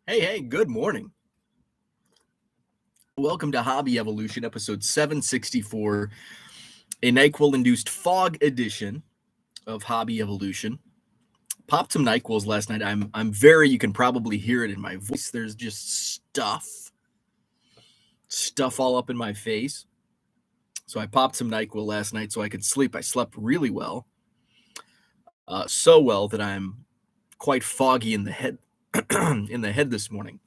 Hey, good morning. Welcome to Hobby Evolution, episode 764, a NyQuil induced fog edition of Hobby Evolution. Popped some NyQuils last night. You can probably hear it in my voice. There's just stuff all up in my face. So I popped some NyQuil last night so I could sleep. I slept really well, so well that I'm quite foggy in the head, this morning.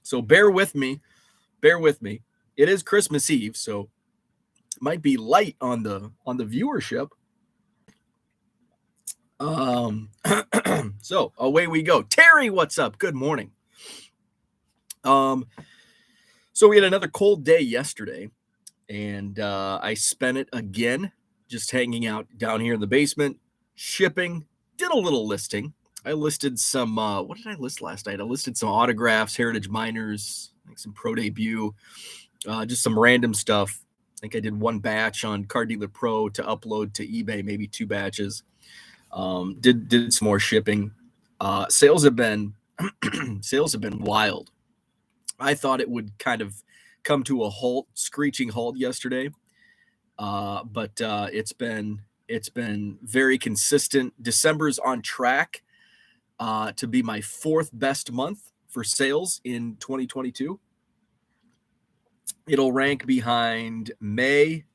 So bear with me. It is Christmas Eve, so might be light on the viewership. So away we go. Terry, what's up? Good morning. So we had another cold day yesterday, and I spent it again just hanging out down here in the basement, shipping, did a little listing. I listed some what did I list last night? I listed some autographs, heritage minors, like some pro debut, just some random stuff. I think I did one batch on Car Dealer Pro to upload to eBay, maybe two batches. Did some more shipping. Sales have been wild. I thought it would kind of come to a screeching halt yesterday, but it's been very consistent. December's on track to be my fourth best month for sales in 2022. It'll rank behind May,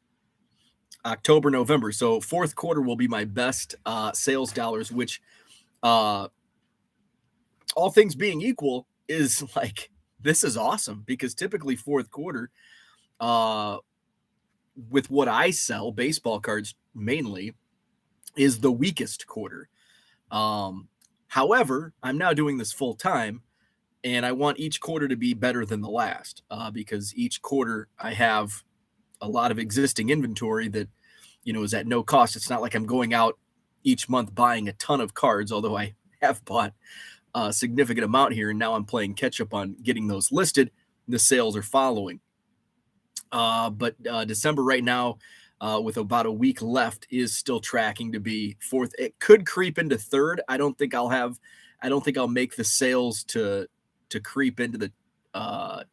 October, November. So fourth quarter will be my best sales dollars, which all things being equal is like, this is awesome because typically fourth quarter, with what I sell, baseball cards mainly, is the weakest quarter. However, I'm now doing this full time, and I want each quarter to be better than the last because each quarter I have a lot of existing inventory that, is at no cost. It's not like I'm going out each month buying a ton of cards, although I have bought a significant amount here, and now I'm playing catch up on getting those listed. The sales are following. But December right now, with about a week left, is still tracking to be fourth. It could creep into third. I don't think I'll make the sales to creep into the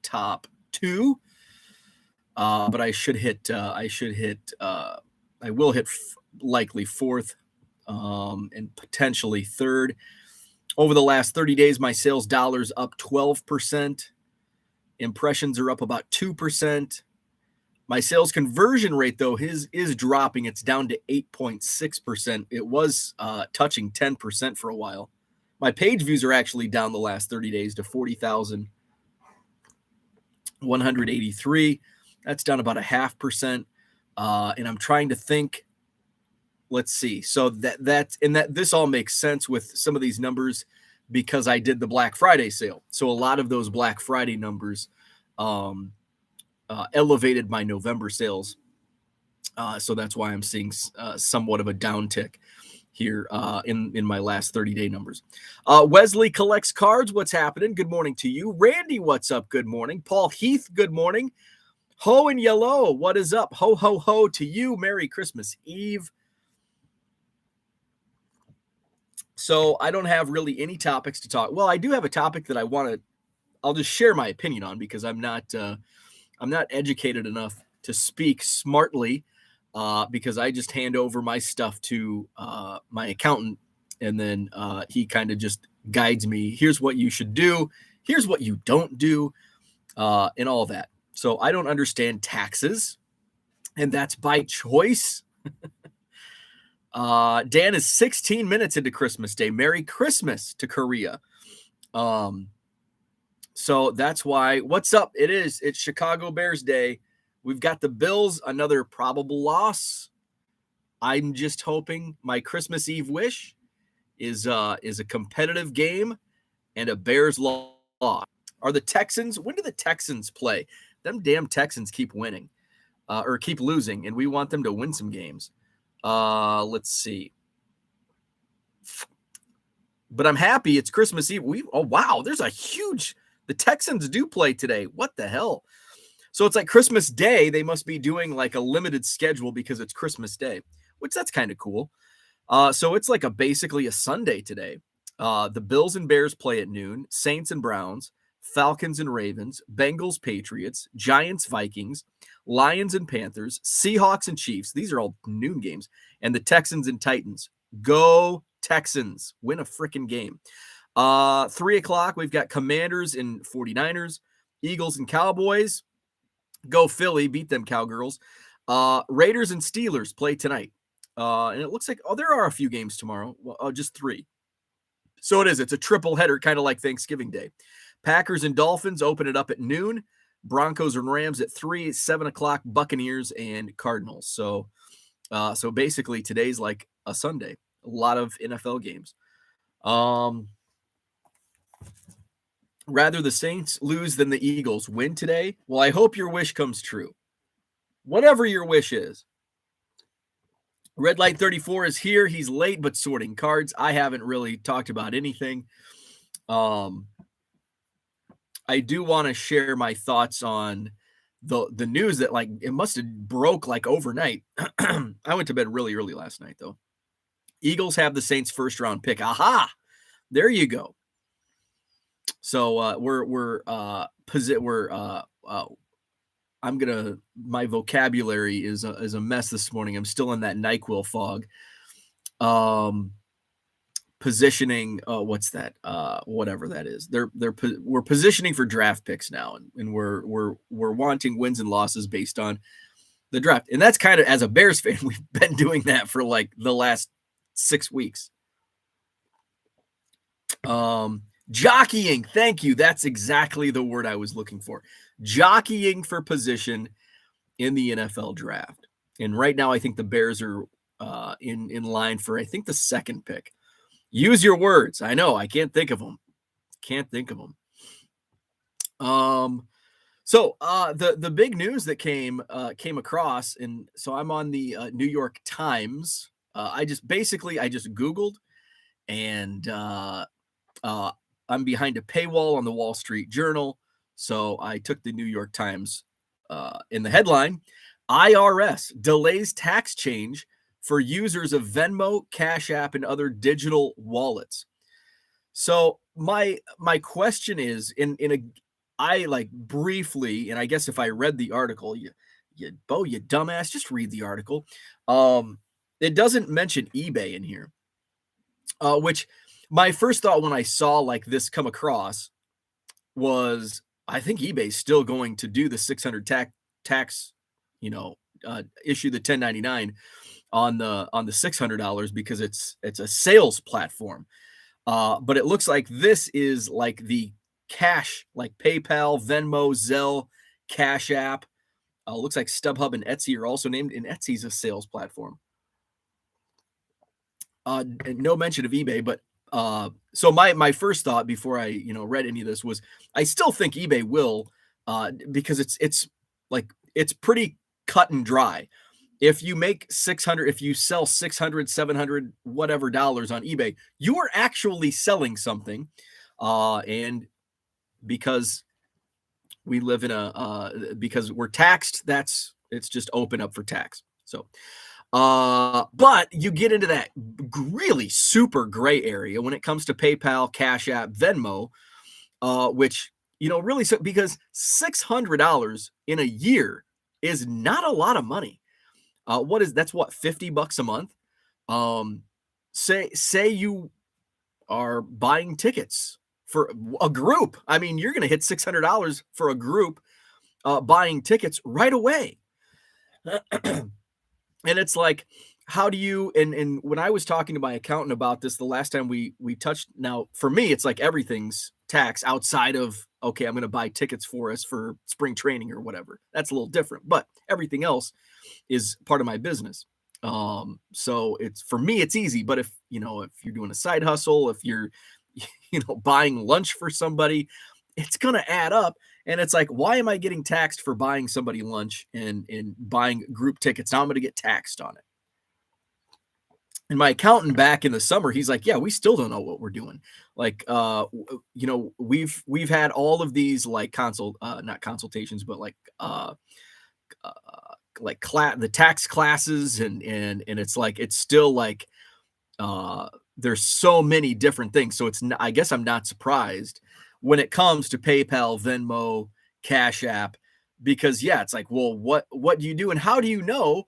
top two. But I will hit likely fourth, and potentially third. Over the last 30 days, my sales dollars up 12%. Impressions are up about 2%. My sales conversion rate, though, is dropping. It's down to 8.6%. It was touching 10% for a while. My page views are actually down the last 30 days to 40,183. That's down about 0.5%. And I'm trying to think. Let's see. So this all makes sense with some of these numbers because I did the Black Friday sale. So a lot of those Black Friday numbers elevated my November sales. So that's why I'm seeing somewhat of a downtick here in my last 30-day numbers. Wesley collects cards. What's happening? Good morning to you. Randy, what's up? Good morning. Paul Heath, good morning. Ho and Yellow, what is up? Ho, ho, ho to you. Merry Christmas Eve. So I don't have really any topics to talk. Well, I do have a topic that I'll just share my opinion on because I'm not educated enough to speak smartly because I just hand over my stuff to my accountant, and then he kind of just guides me. Here's what you should do. Here's what you don't do, and all that. So I don't understand taxes, and that's by choice. Dan is 16 minutes into Christmas Day. Merry Christmas to Korea. So that's why. What's up? It's Chicago Bears Day. We've got the Bills, another probable loss. I'm just hoping my Christmas Eve wish is a competitive game and a Bears loss. Are the Texans? When do the Texans play? Them damn Texans keep winning or keep losing, and we want them to win some games. Let's see. But I'm happy it's Christmas Eve. Wow, there's the Texans do play today. What the hell? So it's like Christmas Day. They must be doing like a limited schedule because it's Christmas Day, which that's kind of cool. So it's like basically a Sunday today. The Bills and Bears play at noon, Saints and Browns, Falcons and Ravens, Bengals, Patriots, Giants, Vikings, Lions and Panthers, Seahawks and Chiefs. These are all noon games. And the Texans and Titans. Go Texans. Win a freaking game. 3 o'clock, we've got Commanders and 49ers, Eagles and Cowboys. Go Philly. Beat them, Cowgirls. Raiders and Steelers play tonight. And it looks like, there are a few games tomorrow. Well, just 3. So it's a triple header, kind of like Thanksgiving Day. Packers and Dolphins open it up at noon. Broncos and Rams at 3, 7 o'clock, Buccaneers and Cardinals. So basically today's like a Sunday. A lot of NFL games. Rather the Saints lose than the Eagles win today. Well, I hope your wish comes true. Whatever your wish is. Red Light 34 is here. He's late, but sorting cards. I haven't really talked about anything. I do want to share my thoughts on the news that like it must have broke like overnight. I went to bed really early last night though. Eagles have the Saints first round pick. Aha! There you go. So my vocabulary is a mess this morning. I'm still in that NyQuil fog. Positioning, what's that? Whatever that is. We're positioning for draft picks now, and we're wanting wins and losses based on the draft. And that's kind of, as a Bears fan, we've been doing that for like the last 6 weeks. Jockeying. Thank you. That's exactly the word I was looking for. Jockeying for position in the NFL draft. And right now, I think the Bears are in line for, I think, the second pick. Use your words. I know. I can't think of them. So the big news that came across, and so I'm on the New York Times. I just Googled, and I'm behind a paywall on the Wall Street Journal. So I took the New York Times in the headline, IRS delays tax change for users of Venmo, Cash App, and other digital wallets. So my question is, I like briefly, and I guess if I read the article, you dumbass, just read the article. It doesn't mention eBay in here, which my first thought when I saw like this come across was, I think eBay's still going to do the 600 tax, issue the 1099 on the $600 because it's a sales platform. But it looks like this is like the cash, like PayPal, Venmo, Zelle, Cash App. Looks like StubHub and Etsy are also named, and Etsy's a sales platform. And no mention of eBay, but so my first thought before I read any of this was, I still think eBay will, because it's pretty cut and dry. If you make 600, if you sell 600, 700, whatever dollars on eBay, you are actually selling something. And because we live in because we're taxed, it's just open up for tax. So, but you get into that really super gray area when it comes to PayPal, Cash App, Venmo, which, really, so because $600 in a year is not a lot of money. That's what, $50 a month? Say you are buying tickets for a group. I mean, you're going to hit $600 for a group, buying tickets right away. And it's like, how do you, and when I was talking to my accountant about this, the last time we touched, now for me, it's like everything's tax outside of, okay, I'm going to buy tickets for us for spring training or whatever. That's a little different, but everything else is part of my business. So it's, for me, it's easy, but if you're doing a side hustle, if you're, buying lunch for somebody, it's going to add up. And it's like, why am I getting taxed for buying somebody lunch and buying group tickets? Now I'm going to get taxed on it. And my accountant back in the summer, he's like, yeah, we still don't know what we're doing. Like, we've had all of these like not consultations, but like the tax classes. And it's like, it's still like, there's so many different things. So I guess I'm not surprised when it comes to PayPal, Venmo, Cash App, because yeah, it's like, well, what do you do, and how do you know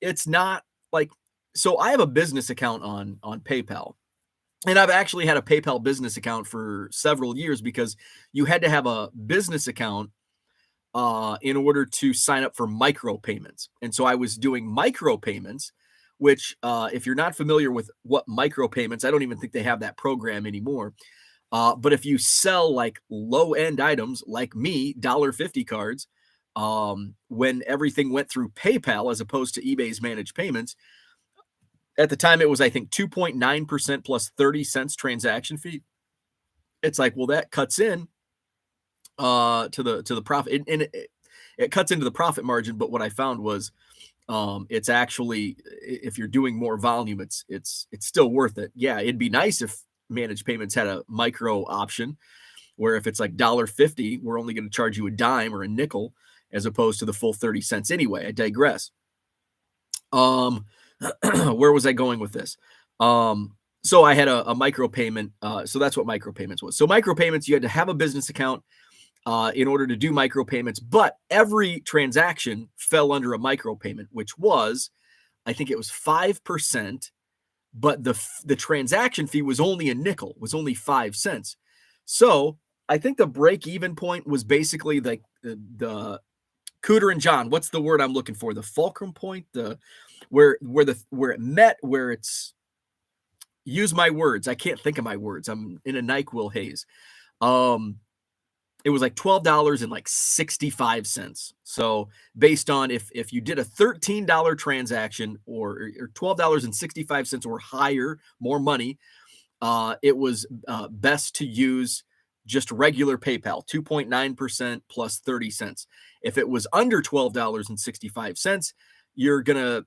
it's not like? So I have a business account on PayPal, and I've actually had a PayPal business account for several years because you had to have a business account in order to sign up for micropayments. And so I was doing micropayments, which, if you're not familiar with what micropayments, I don't even think they have that program anymore. But if you sell like low end items like me, $1.50 cards, when everything went through PayPal as opposed to eBay's managed payments, at the time it was, I think, 2.9% plus 30 cents transaction fee. It's like, well, that cuts in to the profit, and it cuts into the profit margin. But what I found was, it's actually, if you're doing more volume, it's still worth it. Yeah, it'd be nice if managed payments had a micro option where if it's like $1.50, we're only going to charge you a dime or a nickel as opposed to the full 30 cents. Anyway, I digress. Where was I going with this? So I had a micro payment. So that's what micropayments was. So micropayments, you had to have a business account in order to do micropayments, but every transaction fell under a micropayment, which was, I think it was 5%, but the transaction fee was only a nickel, was only 5 cents. So I think the break even point was basically like the Cooter and John. What's the word I'm looking for? The fulcrum point, the where it met, where it's, use my words. I can't think of my words. I'm in a NyQuil haze. It was like $12.65. So based on if you did a $13 transaction or $12.65 or higher, more money, it was best to use just regular PayPal, 2.9% plus 30 cents. If it was under $12.65, you're gonna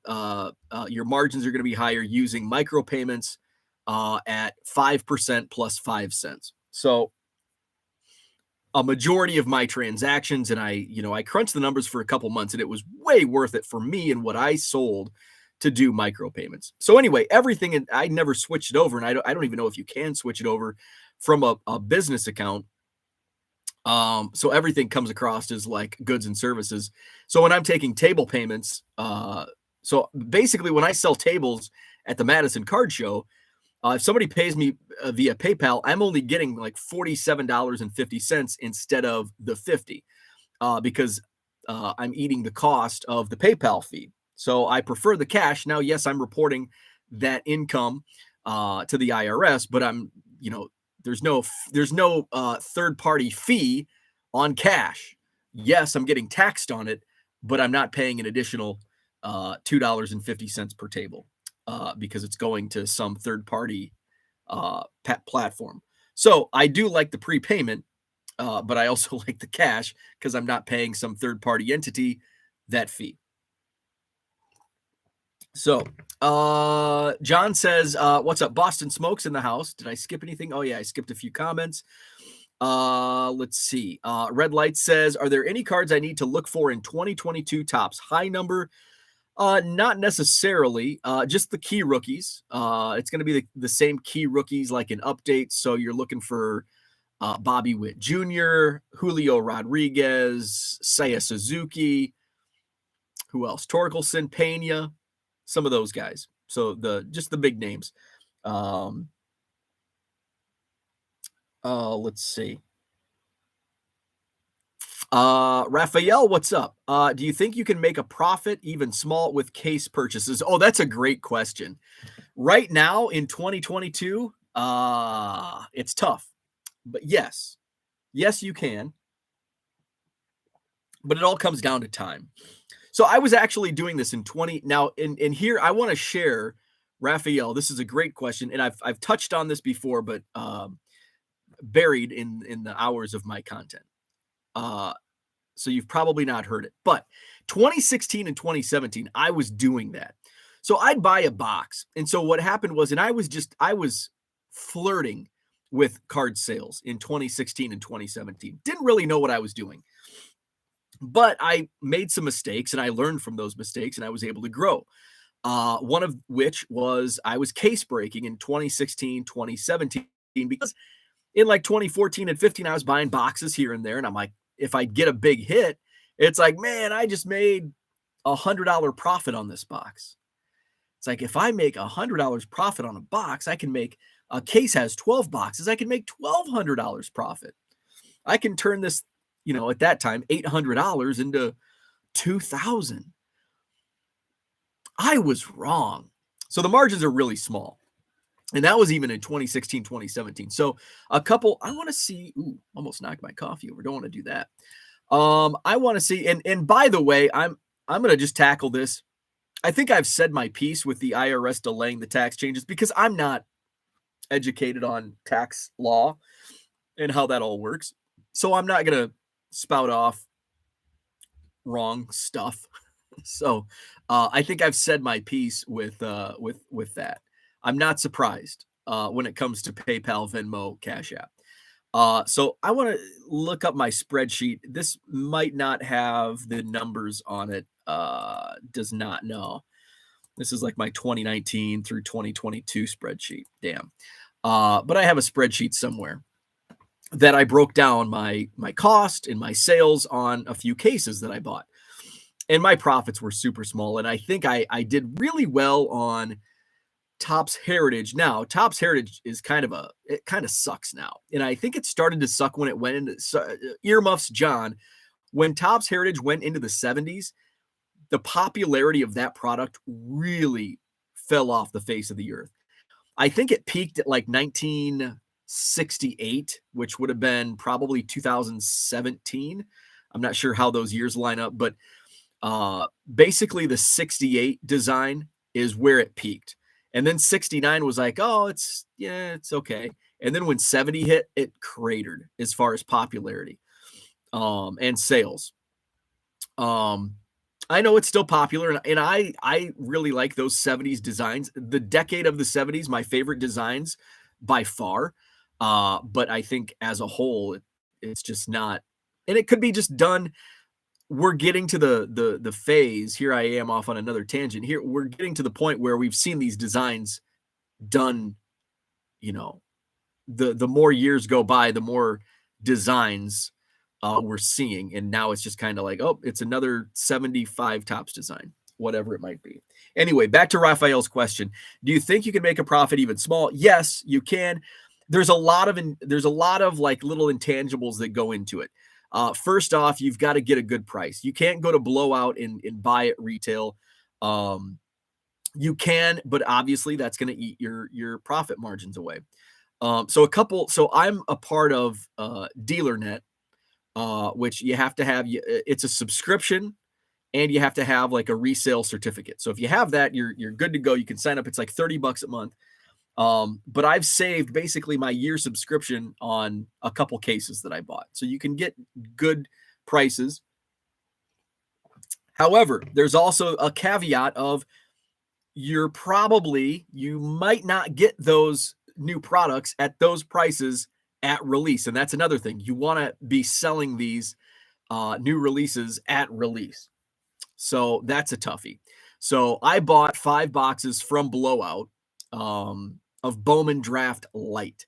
your margins are gonna be higher using micropayments at 5% plus 5 cents. So a majority of my transactions, and I crunched the numbers for a couple months, and it was way worth it for me and what I sold to do micropayments. So anyway, everything, and I never switched it over, and I don't even know if you can switch it over from a business account. So everything comes across as like goods and services. So when I'm taking table payments, so basically when I sell tables at the Madison Card Show, if somebody pays me via PayPal, I'm only getting like $47.50 instead of the 50, because I'm eating the cost of the PayPal fee. So I prefer the cash. Now, yes, I'm reporting that income to the IRS, but there's no third party fee on cash. Yes, I'm getting taxed on it, but I'm not paying an additional $2.50 per table because it's going to some third party platform. So I do like the prepayment, but I also like the cash because I'm not paying some third party entity that fee. So John says, what's up? Boston Smokes in the house. Did I skip anything? Oh yeah, I skipped a few comments. Let's see. Red Light says, are there any cards I need to look for in 2022 tops? High number? Not necessarily. Just the key rookies. It's going to be the same key rookies like in updates. So you're looking for Bobby Witt Jr., Julio Rodriguez, Seiya Suzuki. Who else? Torkelson, Pena, some of those guys. So just the big names. Let's see. Raphael, what's up? Do you think you can make a profit even small with case purchases? Oh, that's a great question. Right now in 2022, it's tough. But yes, you can. But it all comes down to time. So I was actually doing this in 20. Now, in here, I want to share, Raphael. This is a great question, and I've touched on this before, but buried in the hours of my content. So you've probably not heard it. But 2016 and 2017, I was doing that. So I'd buy a box, and so what happened was, and I was flirting with card sales in 2016 and 2017. Didn't really know what I was doing. But I made some mistakes and I learned from those mistakes and I was able to grow. One of which was I was case breaking in 2016, 2017, because in like 2014 and 15, I was buying boxes here and there. And I'm like, if I get a big hit, it's like, man, I just made $100 profit on this box. It's like, if I make $100 profit on a box, I can make a case has 12 boxes. I can make $1,200 profit. I can turn this, at that time, $800 into 2,000. I was wrong. So the margins are really small. And that was even in 2016, 2017. So I want to see, almost knocked my coffee over. Don't want to do that. I want to see, and by the way, I'm going to just tackle this. I think I've said my piece with the IRS delaying the tax changes because I'm not educated on tax law and how that all works. So I'm not going to spout off wrong stuff. So I think I've said my piece with that. I'm not surprised when it comes to PayPal, Venmo, Cash App. So I want to look up my spreadsheet. This might not have the numbers on it. Does not know. This is like my 2019 through 2022 spreadsheet. Damn. But I have a spreadsheet somewhere that I broke down my cost and my sales on a few cases that I bought. And my profits were super small. And I think I did really well on Topps Heritage. Now, Topps Heritage is it kind of sucks now. And I think it started to suck when it went into earmuffs, John. When Topps Heritage went into the 70s, the popularity of that product really fell off the face of the earth. I think it peaked at like 1968, which would have been probably 2017. I'm not sure how those years line up, but basically the 68 design is where it peaked. And then 69 was like, oh, it's okay. And then when 70 hit, it cratered as far as popularity and sales. I know it's still popular, and I really like those 70s designs. The decade of the 70s, my favorite designs by far. But I think as a whole, it's just not. And it could be just done. We're getting to the phase. Here I am off on another tangent. Here we're getting to the point where we've seen these designs done. The more years go by, the more designs we're seeing, and now it's just kind of like, oh, it's another 75 Topps design, whatever it might be. Anyway, back to Raphael's question. Do you think you can make a profit even small? Yes, you can. There's a lot of like little intangibles that go into it. First off, you've got to get a good price. You can't go to Blowout and buy at retail. You can, but obviously that's going to eat your profit margins away. So I'm a part of DealerNet, which you have to have. It's a subscription, and you have to have like a resale certificate. So if you have that, you're good to go. You can sign up. It's like $30 a month. But I've saved basically my year subscription on a couple cases that I bought. So you can get good prices. However, there's also a caveat of you might not get those new products at those prices at release. And that's another thing. You want to be selling these new releases at release. So that's a toughie. So I bought 5 boxes from Blowout of Bowman Draft Light.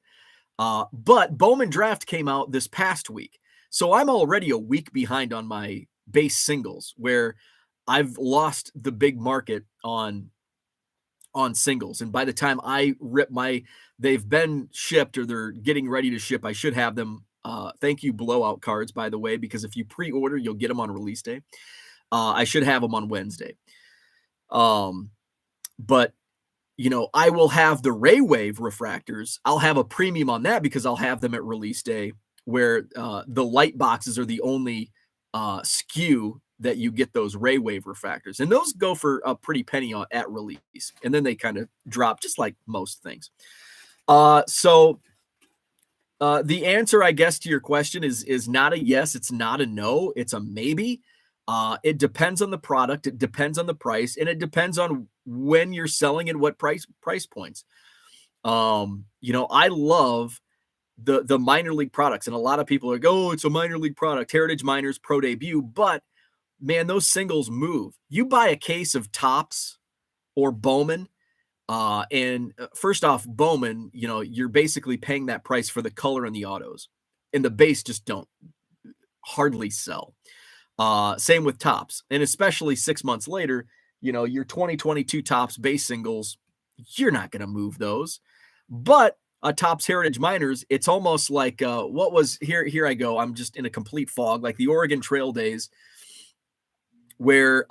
But Bowman Draft came out this past week. So I'm already a week behind on my base singles, where I've lost the big market on singles. And by the time I rip they've been shipped, or they're getting ready to ship, I should have them. Thank you, Blowout cards, by the way, because if you pre-order, you'll get them on release day. I should have them on Wednesday. But I will have the Ray Wave refractors. I'll have a premium on that because I'll have them at release day, where the light boxes are the only SKU that you get those Ray Wave refractors. And those go for a pretty penny at release. And then they kind of drop, just like most things. So the answer, I guess, to your question is not a yes. It's not a no. It's a maybe. It depends on the product. It depends on the price, and it depends on when you're selling and what price points. I love the minor league products, and a lot of people are like, oh, it's a minor league product, Heritage Minors Pro Debut. But man, those singles move. You buy a case of Topps or Bowman. And first off, Bowman, you're basically paying that price for the color and the autos, and the base just don't hardly sell. Same with tops, and especially 6 months later, your 2022 tops base singles, you're not going to move those. But tops heritage miners, it's almost like what was here. Here I go. I'm just in a complete fog, like the Oregon Trail days, where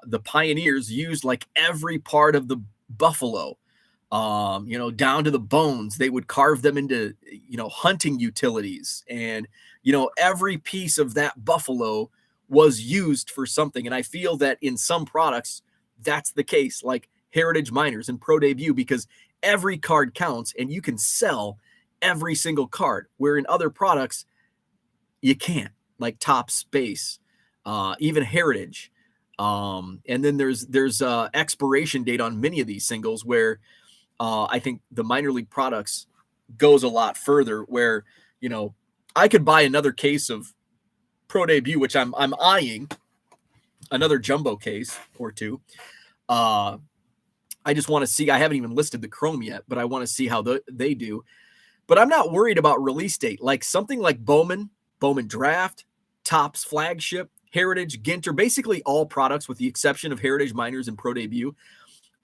the pioneers used like every part of the buffalo, down to the bones. They would carve them into, hunting utilities. And, every piece of that buffalo was used for something. And I feel that in some products, that's the case, like Heritage Miners and Pro Debut, because every card counts and you can sell every single card, where in other products, you can't, like Topps Base, even Heritage. And then there's expiration date on many of these singles, where I think the minor league products goes a lot further, where, I could buy another case of Pro Debut, which I'm eyeing another jumbo case or two. I just want to see, I haven't even listed the Chrome yet, but I want to see how they do. But I'm not worried about release date. Like something like Bowman Draft, Topps Flagship, Heritage, Ginter, basically all products with the exception of Heritage Miners and Pro Debut.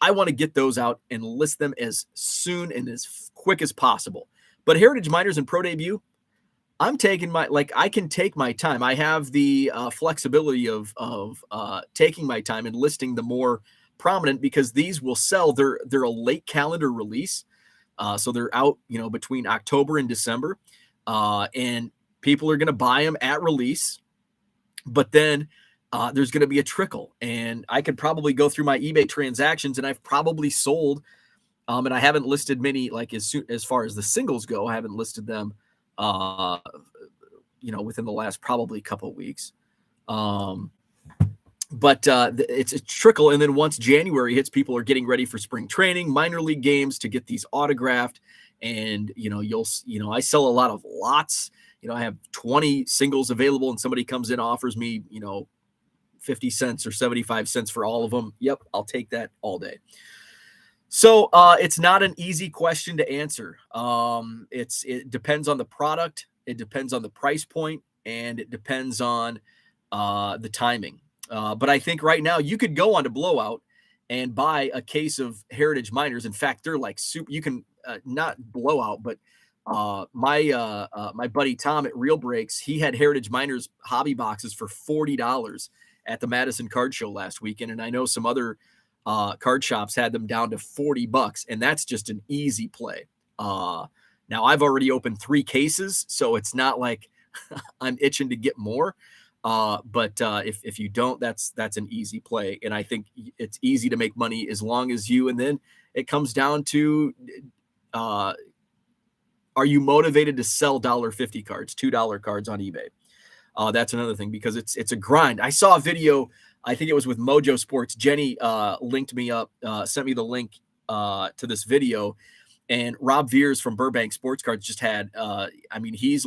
I want to get those out and list them as soon and as quick as possible. But Heritage Miners and Pro Debut, I can take my time. I have the flexibility of taking my time and listing the more prominent, because these will sell. They're a late calendar release. So they're out, between October and December. And people are going to buy them at release. But then there's going to be a trickle, and I could probably go through my eBay transactions, and I've probably sold, and I haven't listed many, like as far as the singles go, I haven't listed them, within the last probably couple of weeks. But it's a trickle. And then once January hits, people are getting ready for spring training, minor league games to get these autographed. And, I sell a lot of lots. I have 20 singles available, and somebody comes in, offers me, 50 cents or 75 cents for all of them. Yep, I'll take that all day. So it's not an easy question to answer. It depends on the product. It depends on the price point, and it depends on the timing. But I think right now you could go on to Blowout and buy a case of Heritage Miners. In fact, they're like super. You can not Blowout, but my buddy Tom at Real Breaks, he had Heritage Miners hobby boxes for $40 at the Madison Card Show last weekend, and I know some other card shops had them down to $40, and that's just an easy play. Now I've already opened 3 cases, so it's not like I'm itching to get more. But if you don't, that's an easy play, and I think it's easy to make money as long as and then it comes down to, are you motivated to sell $1.50 cards, $2 cards on eBay? That's another thing, because it's a grind. I saw a video, I think it was with Mojo Sports. Jenny linked me up, sent me the link to this video, and Rob Veers from Burbank Sports Cards just had, he's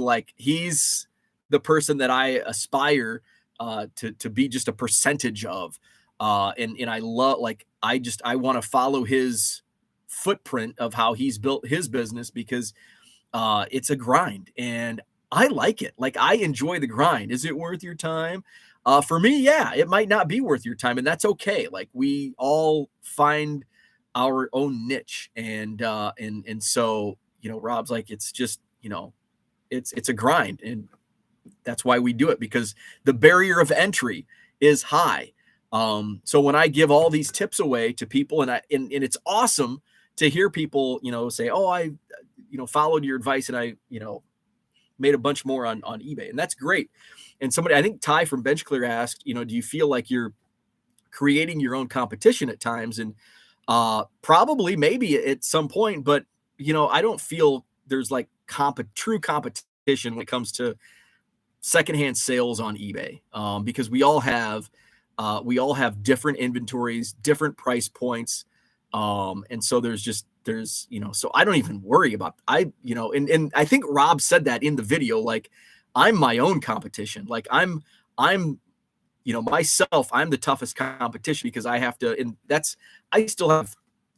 the person that I aspire to be just a percentage of. And I love, I want to follow his footprint of how he's built his business, because it's a grind, and I like it. Like, I enjoy the grind. Is it worth your time? For me, yeah, it might not be worth your time, and that's okay. Like, we all find our own niche, and so, Rob's like, it's just, it's a grind, and that's why we do it, because the barrier of entry is high. So when I give all these tips away to people, and it's awesome to hear people, say, oh, I, followed your advice, and I, made a bunch more on eBay, and that's great. And somebody, I think Ty from Bench Clear asked, do you feel like you're creating your own competition at times? And probably, maybe at some point, but I don't feel there's like true competition when it comes to secondhand sales on eBay, because we all have different inventories, different price points. And so there's, so I don't even worry about, and I think Rob said that in the video, like, I'm my own competition. Like, I'm myself, I'm the toughest competition because I have to, and I still have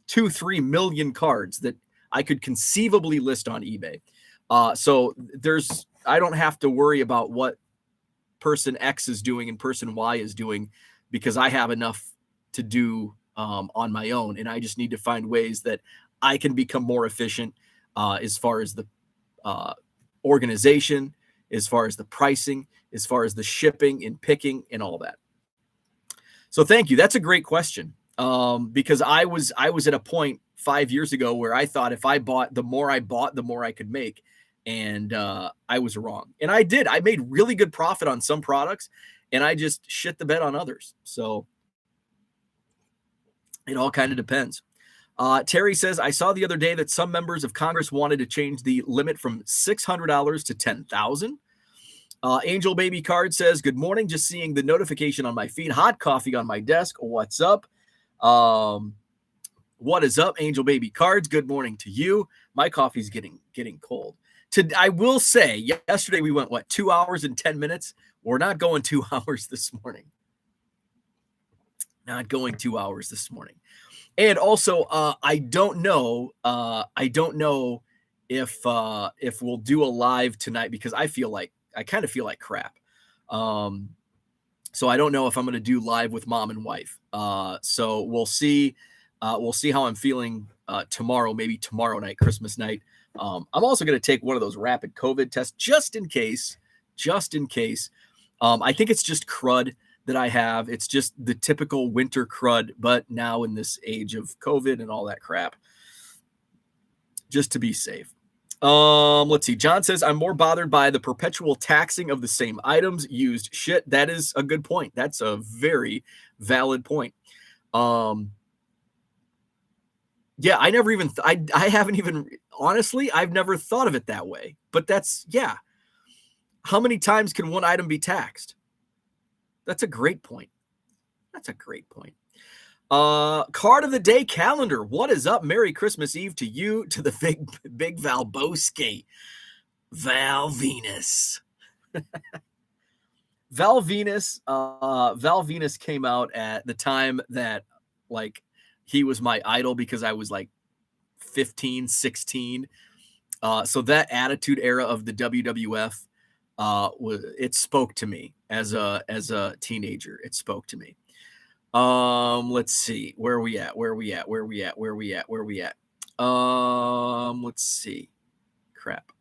2-3 million cards that I could conceivably list on eBay. So I don't have to worry about what person X is doing and person Y is doing because I have enough to do on my own. And I just need to find ways that I can become more efficient as far as the organization, as far as the pricing, as far as the shipping and picking and all that. So thank you. That's a great question. Because I was at a point 5 years ago where I thought if I bought, the more I could make. And I was wrong. And I did. I made really good profit on some products and I just shit the bed on others. So it all kind of depends. Terry says, I saw the other day that some members of Congress wanted to change the limit from $600 to $10,000. Angel Baby Card says, good morning. Just seeing the notification on my feed. Hot coffee on my desk. What's up? What is up, Angel Baby Cards? Good morning to you. My coffee's getting cold. I will say, yesterday we went, 2 hours and 10 minutes? We're not going 2 hours this morning. Not going 2 hours this morning. And also, I don't know if we'll do a live tonight because I kind of feel like crap. So I don't know if I'm going to do live with mom and wife. So we'll see. We'll see how I'm feeling tomorrow, maybe tomorrow night, Christmas night. I'm also going to take one of those rapid COVID tests just in case. I think it's just crud that I have. It's just the typical winter crud, but now in this age of COVID and all that crap, just to be safe. Let's see. John says, I'm more bothered by the perpetual taxing of the same items used. Shit, that is a good point. That's a very valid point. Yeah, I never even, I haven't even, honestly, I've never thought of it that way. But yeah. How many times can one item be taxed? That's a great point. Card of the day calendar. What is up? Merry Christmas Eve to you, to the big Valboski. Val Venus. Val Venus came out at the time that he was my idol because I was 15, 16. So that attitude era of the WWF, it spoke to me as a teenager. It spoke to me. Let's see. Where are we at? Let's see. Crap.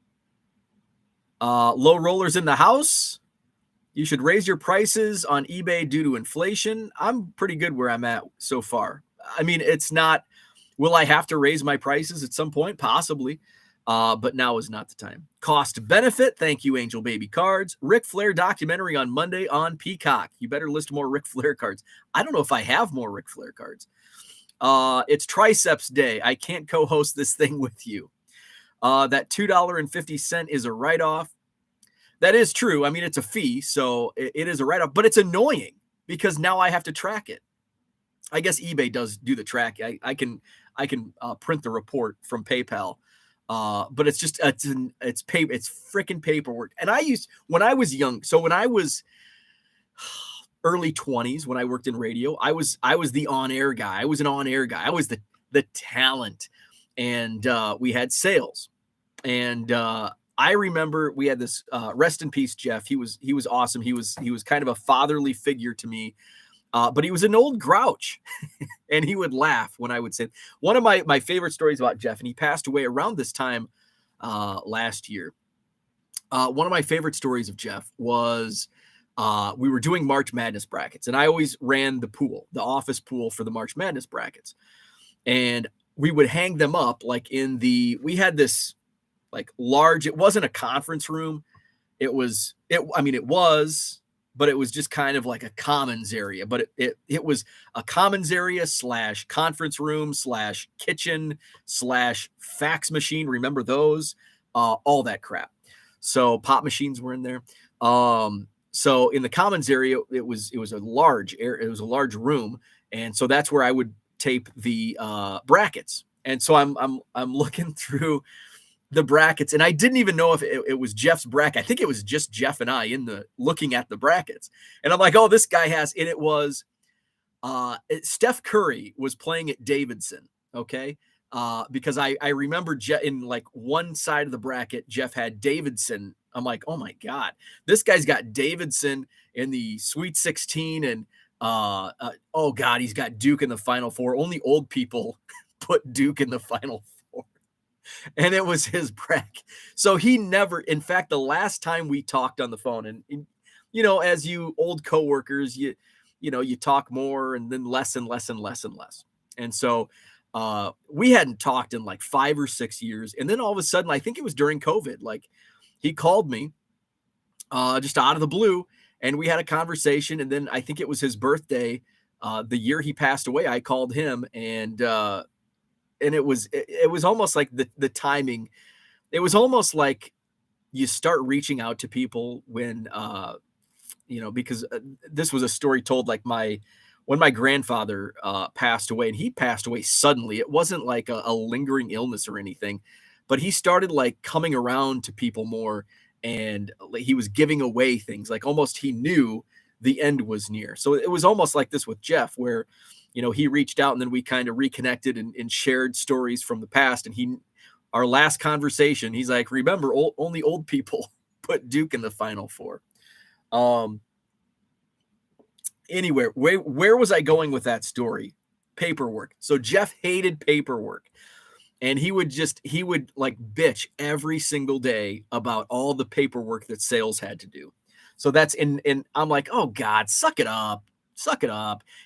Low rollers in the house. You should raise your prices on eBay due to inflation. I'm pretty good where I'm at so far. I mean, it's not, will I have to raise my prices at some point? Possibly. But now is not the time. Cost benefit. Thank you, Angel Baby Cards. Ric Flair documentary on Monday on Peacock. You better list more Ric Flair cards. I don't know if I have more Ric Flair cards. It's Triceps Day. I can't co-host this thing with you. That $2.50 is a write-off. That is true. I mean, it's a fee, so it is a write-off, but it's annoying because now I have to track it. I guess eBay does do the track. I can print the report from PayPal. But it's just, it's freaking paperwork. And when I was young, so when I was early 20s, when I worked in radio, I was the on-air guy. I was an on-air guy. I was the talent, and we had sales. And I remember we had this, rest in peace, Jeff. He was awesome. He was kind of a fatherly figure to me. But he was an old grouch and he would laugh when I would say one of my favorite stories about Jeff, and he passed away around this time last year. One of my favorite stories of Jeff was we were doing March Madness brackets, and I always ran the office pool for the March Madness brackets. And we would hang them up we had this large, it wasn't a conference room. It was, but it was just kind of like a commons area, but it was a commons area / conference room / kitchen / fax machine. Remember those? All that crap. So pop machines were in there. So in the commons area, it was a large room. And so that's where I would tape the brackets. And so I'm looking through the brackets, and I didn't even know if it was Jeff's bracket. I think it was just Jeff and I in the looking at the brackets, and I'm like, oh, this guy has, and it was Steph Curry was playing at Davidson. Okay. Because I remember in like one side of the bracket, Jeff had Davidson. I'm like, oh my God, this guy's got Davidson in the Sweet 16, and oh God, he's got Duke in the Final Four. Only old people put Duke in the Final Four, and it was his bracket. So he never, in fact, the last time we talked on the phone, and you know, as you old coworkers, you know, you talk more and then less and less and less and less. And so we hadn't talked in like 5 or 6 years. And then all of a sudden, I think it was during COVID, like he called me just out of the blue, and we had a conversation. And then I think it was his birthday, the year he passed away. I called him, and it was almost like the timing. It was almost like you start reaching out to people when you know, because this was a story told like when my grandfather passed away, and he passed away suddenly. It wasn't like a lingering illness or anything, but he started like coming around to people more, and like, he was giving away things, like almost he knew the end was near. So it was almost like this with Jeff, where, you know, he reached out and then we kind of reconnected and shared stories from the past. And our last conversation, he's like, remember, only old people put Duke in the Final Four. Anywhere, where was I going with that story? Paperwork. So Jeff hated paperwork, and he would like bitch every single day about all the paperwork that sales had to do. So that's and I'm like, oh God, suck it up.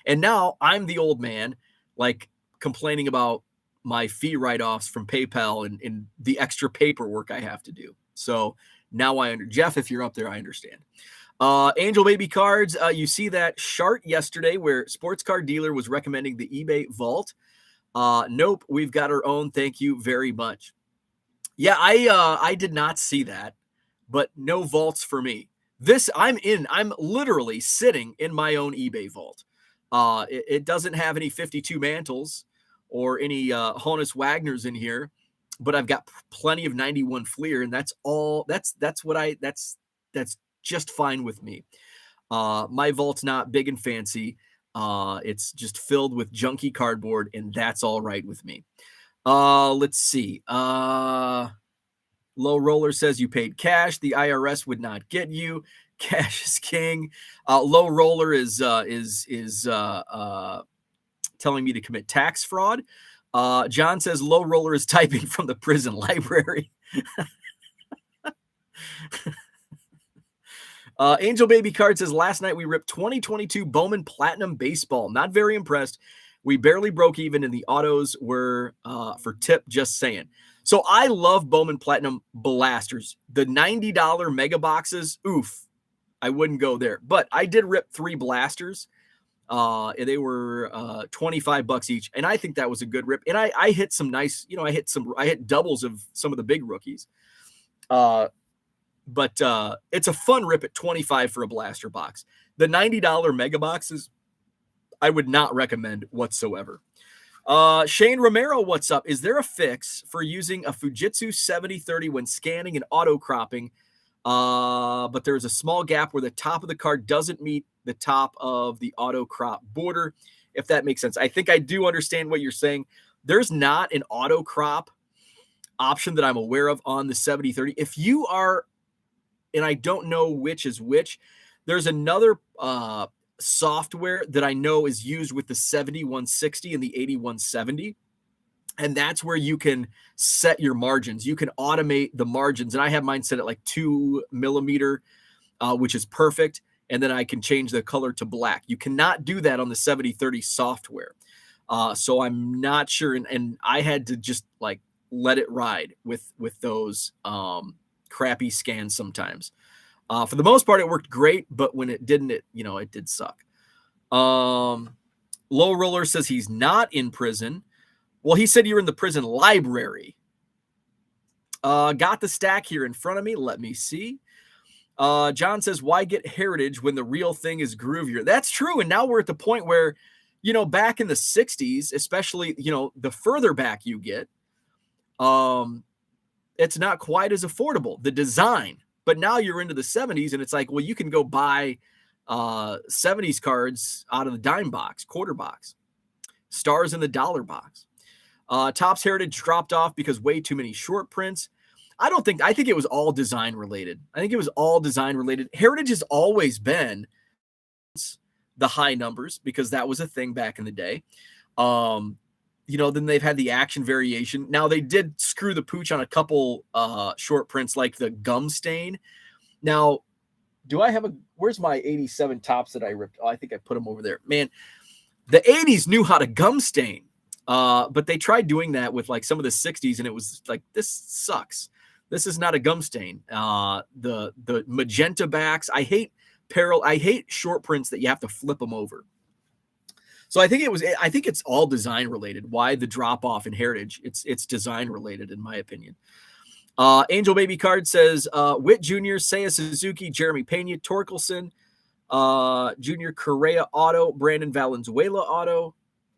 And now I'm the old man, like complaining about my fee write-offs from PayPal and the extra paperwork I have to do. So now Jeff, if you're up there, I understand. Angel Baby Cards, you see that chart yesterday where Sports Card Dealer was recommending the eBay Vault. Nope, we've got our own. Thank you very much. Yeah, I did not see that, but no vaults for me. I'm literally sitting in my own eBay Vault. It doesn't have any 52 mantles or any Honus Wagners in here, but I've got plenty of 91 Fleer, and that's all. That's just fine with me. My vault's not big and fancy. It's just filled with junky cardboard, and that's all right with me. Let's see. Low Roller says you paid cash. The IRS would not get you. Cash is king. Low Roller is telling me to commit tax fraud. John says Low Roller is typing from the prison library. Angel Baby Card says, last night we ripped 2022 Bowman Platinum Baseball. Not very impressed. We barely broke even, and the autos were for tip, just saying. So I love Bowman Platinum blasters. The $90 mega boxes, oof, I wouldn't go there. But I did rip 3 blasters. They were $25 each, and I think that was a good rip. And I hit some nice, you know, I hit doubles of some of the big rookies. But it's a fun rip at $25 for a blaster box. The $90 mega boxes, I would not recommend whatsoever. Shane Romero, what's up? Is there a fix for using a Fujitsu 7030 when scanning and auto cropping? But there's a small gap where the top of the card doesn't meet the top of the auto crop border, if that makes sense. I think I do understand what you're saying. There's not an auto crop option that I'm aware of on the 7030. If you are, and I don't know which is which, there's another software that I know is used with the 7160 and the 8170. And that's where you can set your margins. You can automate the margins. And I have mine set at like 2 millimeter, which is perfect. And then I can change the color to black. You cannot do that on the 7030 software. So I'm not sure. And I had to just like let it ride with those crappy scans sometimes. For the most part, it worked great, but when it didn't, it did suck. Low Roller says he's not in prison. Well, he said you're in the prison library. Got the stack here in front of me. Let me see. John says, why get heritage when the real thing is groovier? That's true. And now we're at the point where, back in the 60s, especially, the further back you get, and it's not quite as affordable, the design. But now you're into the 70s, and it's like, well, you can go buy 70s cards out of the dime box, quarter box, stars in the dollar box. Topps Heritage dropped off because way too many short prints. I think it was all design related. Heritage has always been the high numbers because that was a thing back in the day. Then they've had the action variation. Now they did screw the pooch on a couple short prints like the gum stain. Now, where's my 87 Topps that I ripped? Oh, I think I put them over there. Man, the 80s knew how to gum stain. But they tried doing that with like some of the 60s, and it was like, this sucks. This is not a gum stain. The magenta backs. I hate short prints that you have to flip them over. So I think it's all design related. Why the drop off in Heritage? It's design related, in my opinion. Angel Baby Card says Witt Jr., Seiya Suzuki, Jeremy Pena, Torkelson, Junior Correa Auto, Brandon Valenzuela Auto,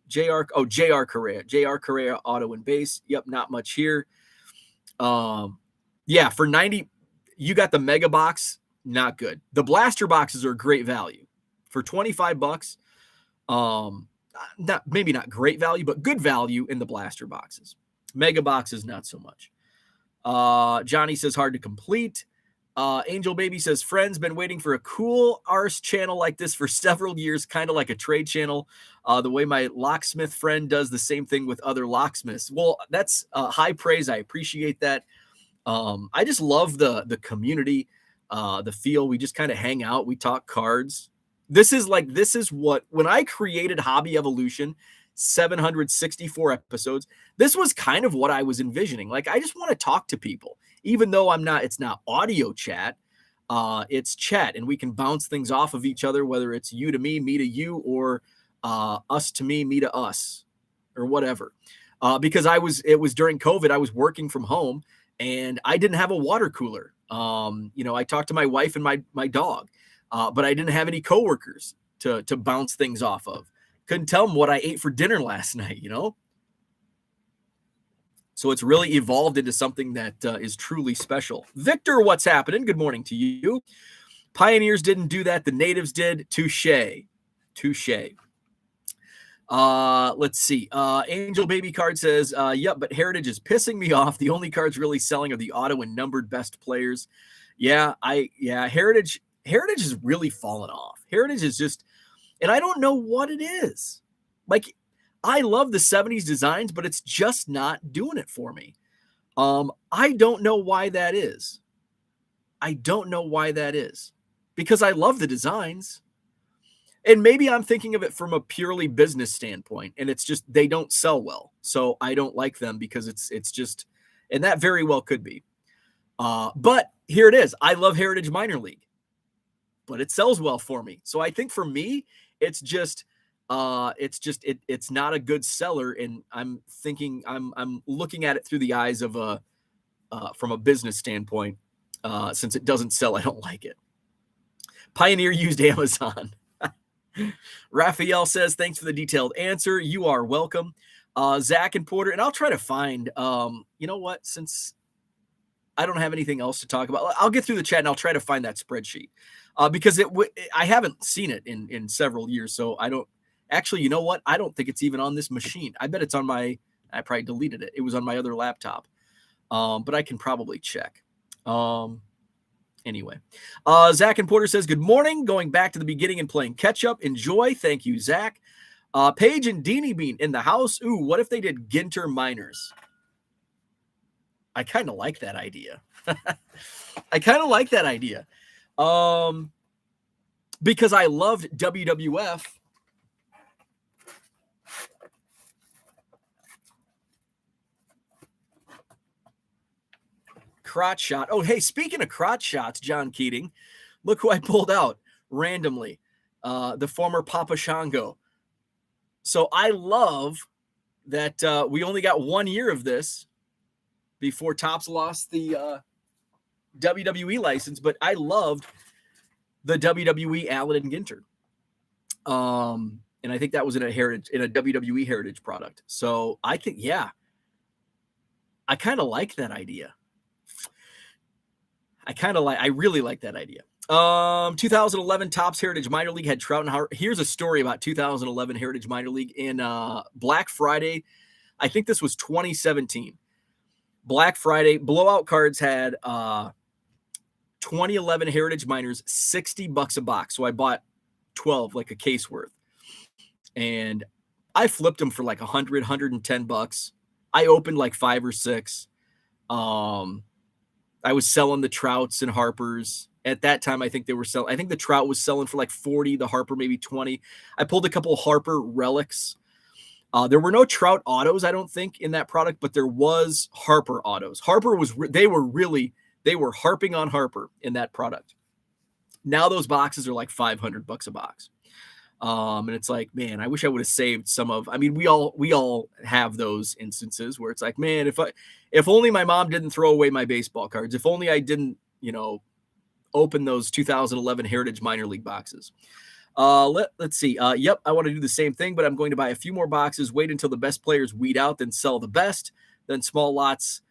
JR Correa Auto and base. Yep, not much here. Yeah, for 90, you got the mega box, not good. The blaster boxes are great value. For $25, maybe not great value, but good value in the blaster boxes. Mega boxes, not so much. Johnny says hard to complete. Angel Baby says friends been waiting for a cool arse channel like this for several years, kind of like a trade channel. The way my locksmith friend does the same thing with other locksmiths. Well, that's high praise. I appreciate that. I just love the community, the feel. We just kind of hang out. We talk cards. This is what, when I created Hobby Evolution, 764 episodes, this was kind of what I was envisioning. Like, I just want to talk to people, even though it's not audio chat, it's chat, and we can bounce things off of each other, whether it's you to me to you, or us to me to us, or whatever. Because it was during COVID, I was working from home and I didn't have a water cooler. I talked to my wife and my dog, but I didn't have any coworkers to bounce things off of. Couldn't tell them what I ate for dinner last night, So it's really evolved into something that is truly special. Victor, what's happening? Good morning to you. Pioneers didn't do that. The natives did. Touche. Let's see. Angel Baby Card says, yep, but Heritage is pissing me off. The only cards really selling are the auto and numbered best players. Heritage has really fallen off. Heritage is just, and I don't know what it is. Like, I love the 70s designs, but it's just not doing it for me. I don't know why that is. Because I love the designs. And maybe I'm thinking of it from a purely business standpoint, and it's just they don't sell well. So I don't like them because it's just, and that very well could be. But here it is. I love Heritage Minor League, but it sells well for me. So I think for me, it's not a good seller, and I'm thinking I'm looking at it through the eyes of from a business standpoint. Since it doesn't sell, I don't like it. Pioneer used Amazon. Raphael says, thanks for the detailed answer. You are welcome. Zach and Porter, and I'll try to find, you know what, since I don't have anything else to talk about, I'll get through the chat and I'll try to find that spreadsheet because I haven't seen it in several years. So I don't actually, you know what? I don't think it's even on this machine. I bet it's on I probably deleted it. It was on my other laptop. But I can probably check. Anyway, Zach and Porter says, good morning. Going back to the beginning and playing catch up. Enjoy. Thank you, Zach. Paige and Deanie Bean in the house. Ooh, what if they did Ginter Miners? I kind of like that idea. Because I loved WWF. Crotch shot. Oh, hey, speaking of crotch shots, John Keating, look who I pulled out randomly. The former Papa Shango. So I love that we only got 1 year of this before Topps lost the WWE license, but I loved the WWE Allen and Ginter. And I think that was in a WWE Heritage product. So I think, I kind of like that idea. I really like that idea. 2011 Topps Heritage Minor League had Trout and Harper. Here's a story about 2011 Heritage Minor League in Black Friday. I think this was 2017. Black Friday blowout cards had 2011 Heritage Minors, $60 a box. So I bought 12, like a case worth. And I flipped them for like 100, 110 bucks. I opened like 5 or 6. I was selling the Trouts and Harpers. At that time, I think they were selling. I think the Trout was selling for like 40, the Harper maybe 20. I pulled a couple of Harper relics. There were no Trout autos, I don't think, in that product, but there was Harper autos. Harper was they were harping on Harper in that product. Now those boxes are like $500 a box. And it's like, man, I wish I would have saved some of. I mean, we all have those instances where it's like, man, if only my mom didn't throw away my baseball cards. If only I didn't, open those 2011 Heritage Minor League boxes. Let's see. Yep, I want to do the same thing, but I'm going to buy a few more boxes, wait until the best players weed out, then sell the best, then small lots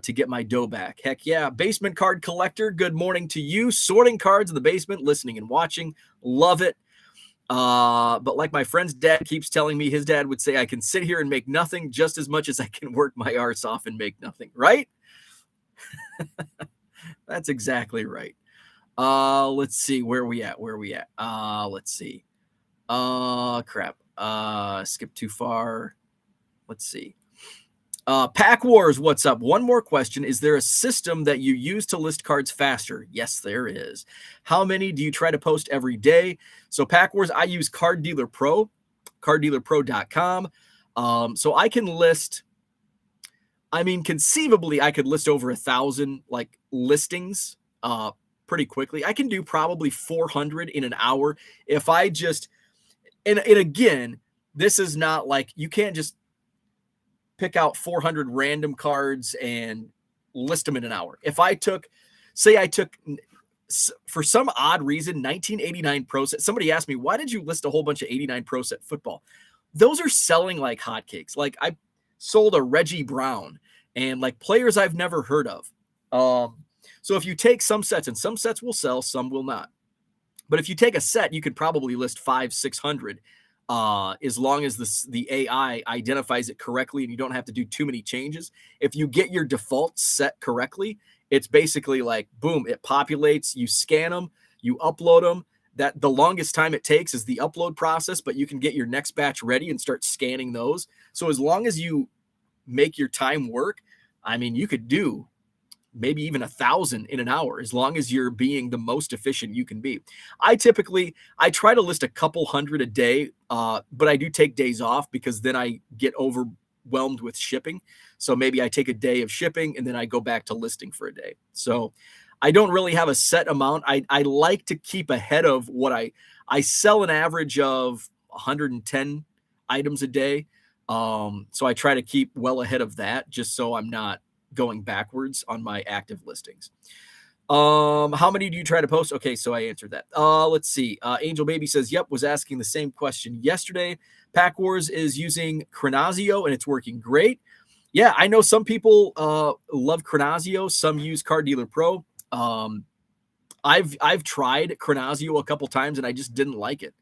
to get my dough back. Heck yeah. Basement card collector, good morning to you. Sorting cards in the basement, listening and watching. Love it. But like my friend's dad keeps telling me, his dad would say, I can sit here and make nothing just as much as I can work my arse off and make nothing, right? That's exactly right. Let's see, where are we at? Let's see. Crap. Skip too far. Let's see. Pack Wars, what's up? One more question. Is there a system that you use to list cards faster? Yes, there is. How many do you try to post every day? So Pack Wars, I use Card Dealer Pro, carddealerpro.com. So I can list, conceivably I could list over 1,000 like listings pretty quickly. I can do probably 400 in an hour if I just, and again, this is not like, you can't just pick out 400 random cards and list them in an hour. If I took, for some odd reason, 1989 Pro Set, somebody asked me, why did you list a whole bunch of 89 Pro Set football? Those are selling like hotcakes. Like I sold a Reggie Brown and like players I've never heard of. So if you take some sets, and some sets will sell, some will not. But if you take a set, you could probably list 500, 600 as long as the AI identifies it correctly and you don't have to do too many changes. If you get your default set correctly, it's basically like, boom, it populates, you scan them, you upload them. That the longest time it takes is the upload process, but you can get your next batch ready and start scanning those. So as long as you make your time work, you could do maybe even 1,000 in an hour, as long as you're being the most efficient you can be. I try to list a couple hundred a day, but I do take days off because then I get overwhelmed with shipping. So maybe I take a day of shipping and then I go back to listing for a day. So I don't really have a set amount. I like to keep ahead of what I sell an average of 110 items a day. So I try to keep well ahead of that just so I'm not going backwards on my active listings. How many do you try to post? Okay, so I answered that. Let's see. Angel Baby says, yep, was asking the same question yesterday. Pack Wars is using Chronazio and it's working great. Yeah, I know some people love Chronazio. Some use Card Dealer Pro. I've tried Chronazio a couple times and I just didn't like it.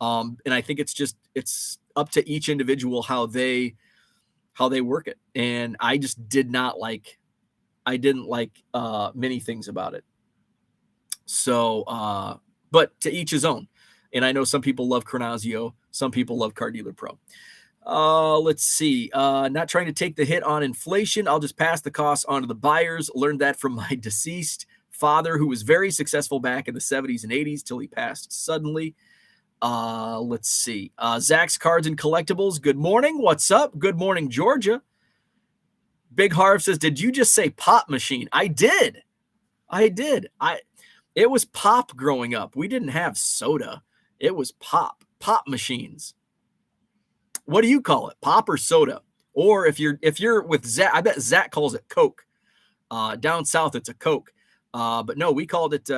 And I think it's up to each individual how they work it. And I just didn't like many things about it. So, but to each his own. And I know some people love Chronazio. Some people love Card Dealer Pro. Let's see. Not trying to take the hit on inflation. I'll just pass the costs on to the buyers. Learned that from my deceased father, who was very successful back in the 70s and 80s till he passed suddenly. Let's see. Zach's Cards and Collectibles. Good morning. What's up? Good morning, Georgia. Big Harv says, did you just say pop machine? I did. It was pop growing up. We didn't have soda. It was pop machines. What do you call it? Pop or soda? Or if you're with Zach, I bet Zach calls it Coke. Down south, it's a Coke. But no, we called it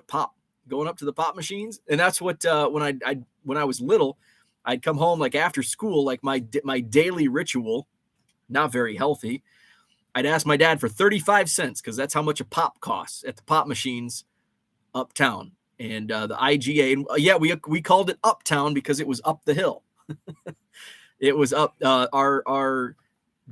pop. Going up to the pop machines. And that's what, when I was little, I'd come home like after school, like my daily ritual, not very healthy. I'd ask my dad for 35 cents because that's how much a pop costs at the pop machines uptown. And the IGA, and yeah, we called it Uptown because it was up the hill. It was up our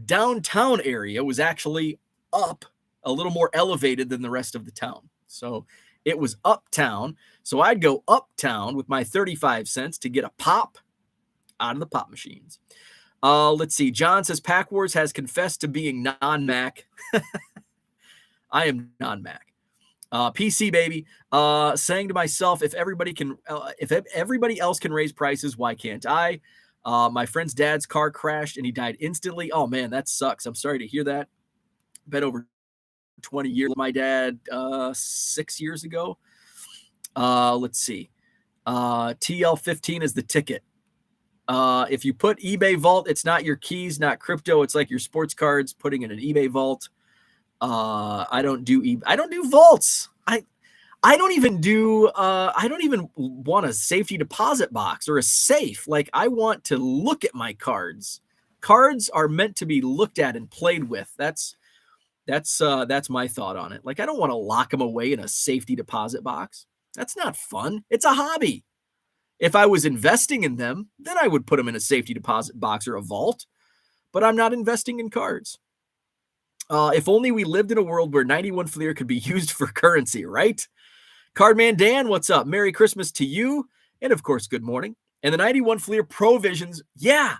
downtown area was actually up a little more elevated than the rest of the town. So it was uptown. So I'd go uptown with my 35 cents to get a pop out of the pop machines. Let's see. John says Pack Wars has confessed to being non-Mac. I am non-Mac. PC baby. Saying to myself, if everybody else can raise prices, why can't I? My friend's dad's car crashed and he died instantly. Oh man, that sucks. I'm sorry to hear that. Been over 20 years. My dad, 6 years ago. Let's see. TL15 is the ticket. If you put eBay vault, it's not your keys, not crypto. It's like your sports cards putting in an eBay vault. I don't do vaults. I don't even want a safety deposit box or a safe. Like, I want to look at my cards. Cards are meant to be looked at and played with. That's my thought on it. Like, I don't want to lock them away in a safety deposit box. That's not fun. It's a hobby. If I was investing in them, then I would put them in a safety deposit box or a vault, but I'm not investing in cards. If only we lived in a world where 91 Fleer could be used for currency, right? Cardman Dan, what's up? Merry Christmas to you. And of course, good morning. And the 91 Fleer Provisions. Yeah.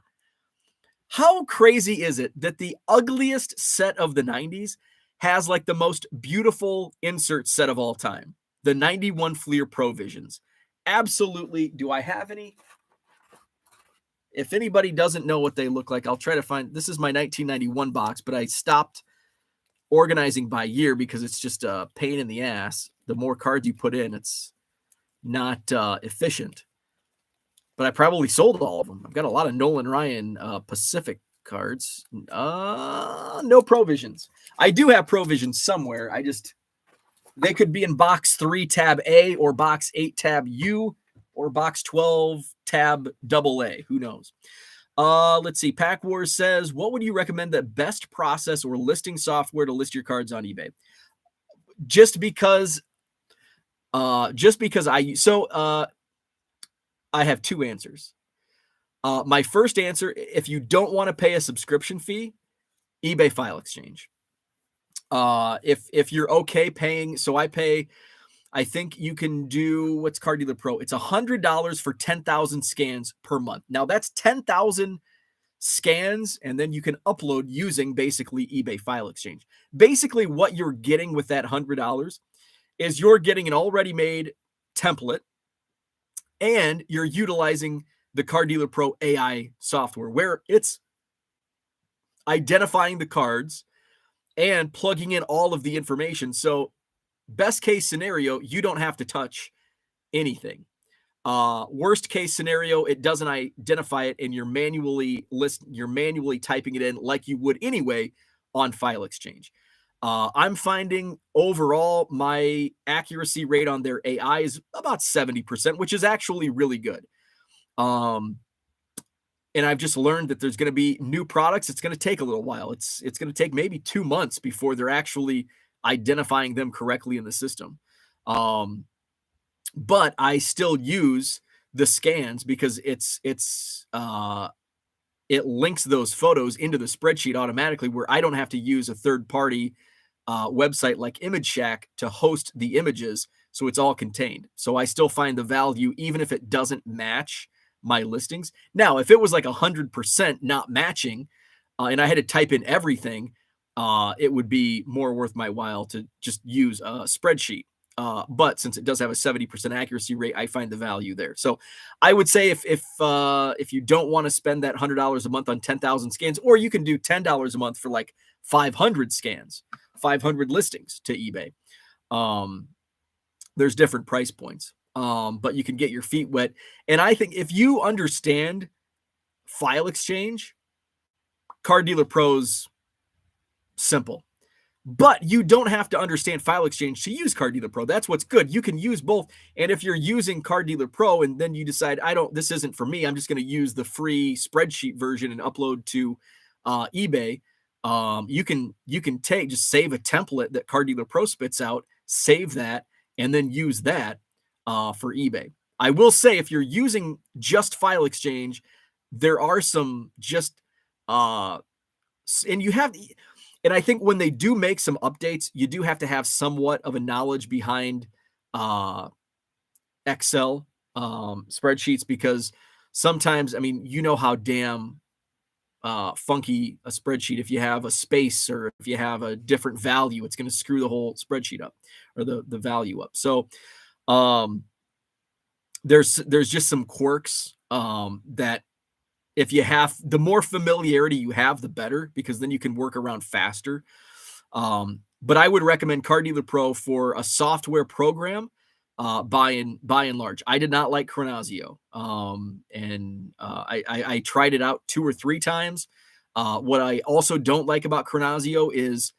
How crazy is it that the ugliest set of the 90s has like the most beautiful insert set of all time? The 91 Fleer Provisions. Absolutely. Do I have any? If anybody doesn't know what they look like, I'll try to find. This is my 1991 box, but I stopped organizing by year because it's just a pain in the ass. The more cards you put in, it's not efficient. But I probably sold all of them. I've got a lot of Nolan Ryan Pacific cards. No Provisions. I do have Provisions somewhere. They could be in box 3 tab A or box 8 tab U or box 12 tab AA. Who knows? Let's see. Pack Wars says, what would you recommend the best process or listing software to list your cards on eBay? Just because I have two answers. My first answer, if you don't want to pay a subscription fee, eBay File Exchange. If you're okay paying, so I think you can do, what's Card Dealer Pro? It's $100 for 10,000 scans per month. Now that's 10,000 scans, and then you can upload using basically eBay File Exchange. Basically what you're getting with that $100 is you're getting an already made template, and you're utilizing the Card Dealer Pro AI software where it's identifying the cards and plugging in all of the information. So best case scenario, you don't have to touch anything. Worst case scenario, it doesn't identify it, and you're manually typing it in like you would anyway on File Exchange. I'm finding overall my accuracy rate on their AI is about 70%, which is actually really good. And I've just learned that there's going to be new products. It's going to take a little while. It's going to take maybe 2 months before they're actually identifying them correctly in the system. But I still use the scans because it links those photos into the spreadsheet automatically, where I don't have to use a third-party website like Image Shack to host the images, so it's all contained. So I still find the value even if it doesn't match my listings. Now, if it was like 100% not matching, and I had to type in everything, it would be more worth my while to just use a spreadsheet. But since it does have a 70% accuracy rate, I find the value there. So I would say if you don't want to spend that $100 a month on 10,000 scans, or you can do $10 a month for like 500 scans, 500 listings to eBay. There's different price points, but you can get your feet wet. And I think if you understand File Exchange, Card Dealer Pro's simple. But you don't have to understand File Exchange to use Card Dealer Pro. That's what's good. You can use both. And if you're using Card Dealer Pro and then you decide, this isn't for me, I'm just going to use the free spreadsheet version and upload to eBay, You can just save a template that Car Dealer Pro spits out, save that, and then use that for eBay. I will say, if you're using just file exchange, there are some just and you have, and I think when they do make some updates, you do have to have somewhat of a knowledge behind Excel spreadsheets, because sometimes, I mean, you know how damn funky a spreadsheet, if you have a space or if you have a different value, it's going to screw the whole spreadsheet up, or the value up. So um there's just some quirks that, if you have, the more familiarity you have, the better, because then you can work around faster. But I would recommend Car Dealer Pro for a software program. By and large, I did not like Chronazio, and I tried it out 2 or 3 times. What I also don't like about Chronazio is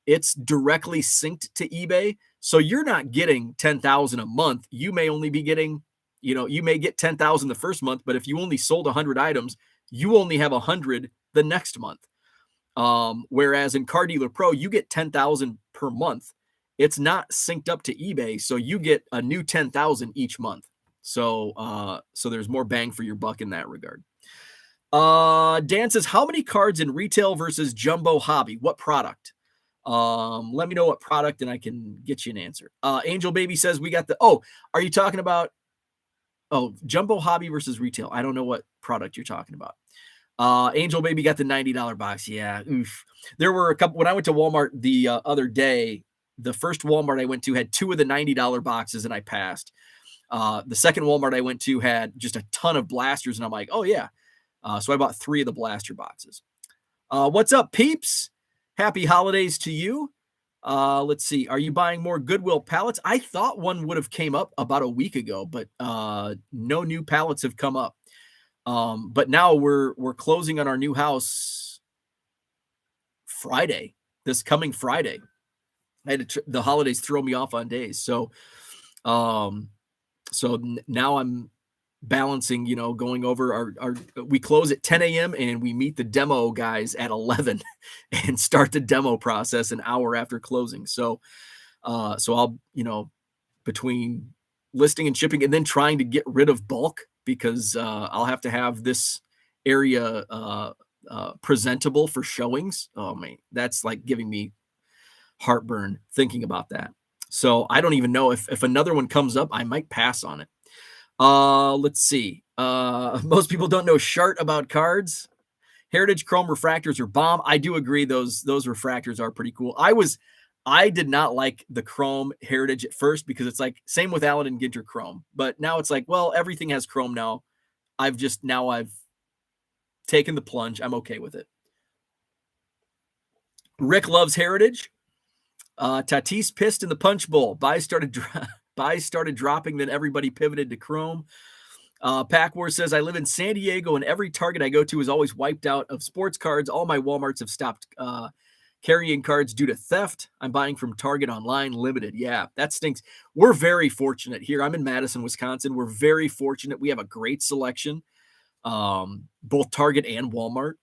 it's directly synced to eBay, so you're not getting 10,000 a month. You may only be getting, you may get 10,000 the first month, but if you only sold 100 items, you only have 100 the next month. Whereas in Car Dealer Pro, you get 10,000 per month. It's not synced up to eBay, so you get a new 10,000 each month. So there's more bang for your buck in that regard. Dan says, how many cards in retail versus jumbo hobby? What product? Let me know what product and I can get you an answer. Angel Baby says, we got are you talking about jumbo hobby versus retail? I don't know what product you're talking about. Angel Baby got the $90 box. Yeah. Oof. There were a couple when I went to Walmart the other day. The first Walmart I went to had 2 of the $90 boxes and I passed. The second Walmart I went to had just a ton of blasters, and I'm like, oh yeah. So I bought 3 of the blaster boxes. What's up, peeps? Happy holidays to you. Let's see. Are you buying more Goodwill pallets? I thought one would have came up about a week ago, but no new pallets have come up. But now we're closing on our new house Friday, this coming Friday. I had the holidays throw me off on days. So now I'm balancing, going over we close at 10 a.m. and we meet the demo guys at 11 and start the demo process an hour after closing. So I'll, between listing and shipping and then trying to get rid of bulk, because I'll have to have this area presentable for showings. Oh man, that's like giving me heartburn thinking about that. So I don't even know if another one comes up, I might pass on it. Let's see. Most people don't know shart about cards. Heritage Chrome refractors are bomb. I do agree. Those refractors are pretty cool. I did not like the Chrome Heritage at first, because it's like same with Allen and Ginter Chrome, but now it's like, well, everything has Chrome now. I've taken the plunge. I'm okay with it. Rick loves Heritage. Tatis pissed in the punch bowl. Buys started dropping, then everybody pivoted to Chrome. Pack War says, I live in San Diego and every Target I go to is always wiped out of sports cards. All my Walmarts have stopped carrying cards due to theft. I'm buying from Target online limited. Yeah, that stinks. We're very fortunate here. I'm in Madison, Wisconsin. We're very fortunate. We have a great selection, both Target and Walmart.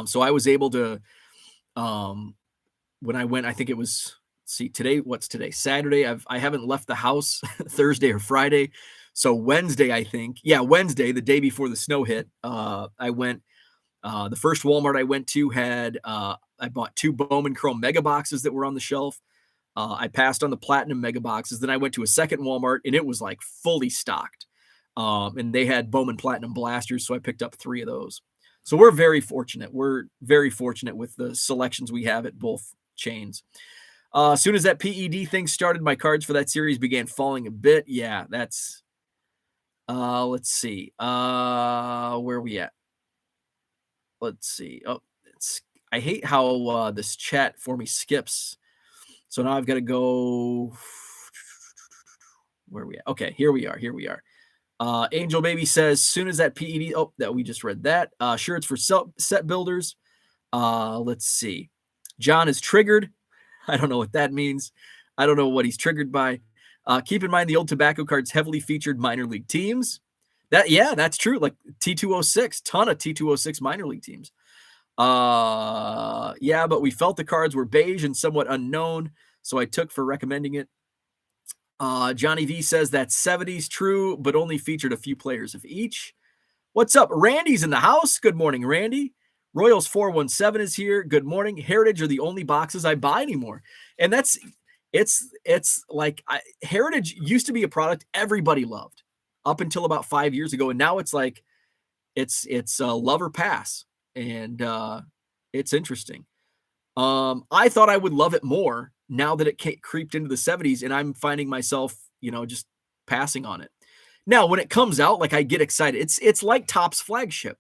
So I was able to, when I went, I think it was, what's today? Saturday. I haven't left the house Thursday or Friday. So Wednesday, I think. Yeah, Wednesday, the day before the snow hit, I went. The first Walmart I went to had, I bought 2 Bowman Chrome mega boxes that were on the shelf. I passed on the Platinum mega boxes. Then I went to a second Walmart and it was like fully stocked. And they had Bowman Platinum blasters. So I picked up 3 of those. So we're very fortunate. We're very fortunate with the selections we have at both chains. As soon as that PED thing started, my cards for that series began falling a bit. Yeah, that's, let's see. Where are we at? Let's see. Oh, I hate how this chat for me skips. So now I've got to go. Where are we at? Okay, here we are. Angel Baby says, soon as that PED, that we just read that. Sure, it's for set builders. Let's see. John is triggered. I don't know what that means. I don't know what he's triggered by. Keep in mind the old tobacco cards heavily featured minor league teams. That's true. Like T206, ton of T206 minor league teams. Yeah, but we felt the cards were beige and somewhat unknown, so I took for recommending it. Johnny V says that 70s true, but only featured a few players of each. What's up? Randy's in the house. Good morning, Randy. Royals 417 is here. Good morning. Heritage are the only boxes I buy anymore. And it's like Heritage used to be a product everybody loved up until about 5 years ago. And now it's like it's love or pass. And it's interesting. I thought I would love it more now that it creeped into the 70s, and I'm finding myself, just passing on it. Now, when it comes out, like I get excited. It's like Topps flagship.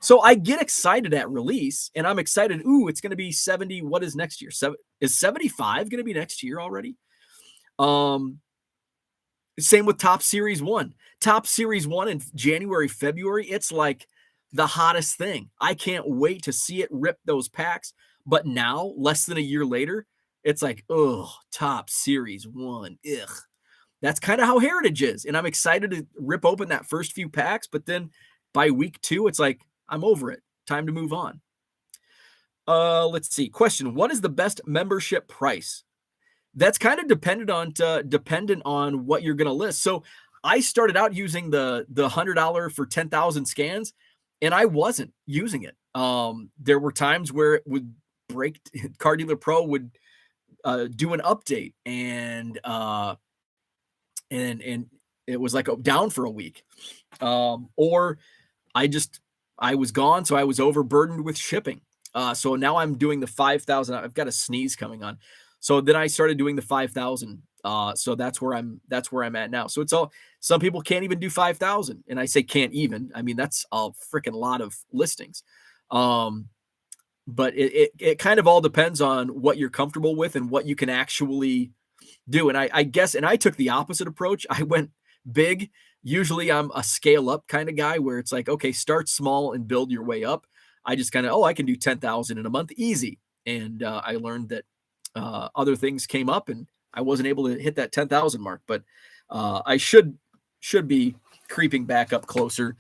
So I get excited at release, and I'm excited. Ooh, it's going to be 70. What is next year? Is 75 going to be next year already? Same with Top Series 1. Top Series 1 in January, February, it's like the hottest thing. I can't wait to see it rip those packs. But now, less than a year later, it's like, oh, Top Series 1. Ugh. That's kind of how Heritage is. And I'm excited to rip open that first few packs. But then by week 2, it's like, I'm over it. Time to move on. Let's see. Question: what is the best membership price? That's kind of dependent on what you're going to list. So I started out using the $100 for 10,000 scans, and I wasn't using it. There were times where it would break. Car Dealer Pro would do an update, and it was like down for a week, or I was gone, so I was overburdened with shipping. So now I'm doing the 5,000. I've got a sneeze coming on. So then I started doing the 5,000. So that's where I'm at now. So it's all, some people can't even do 5,000. And I say can't even, I mean, that's a freaking lot of listings. But it kind of all depends on what you're comfortable with and what you can actually do. And I guess, and I took the opposite approach. I went big. Usually I'm a scale up kind of guy where it's like, okay, start small and build your way up. I just kind of, I can do 10,000 in a month. Easy. And I learned that other things came up and I wasn't able to hit that 10,000 mark, but I should be creeping back up closer.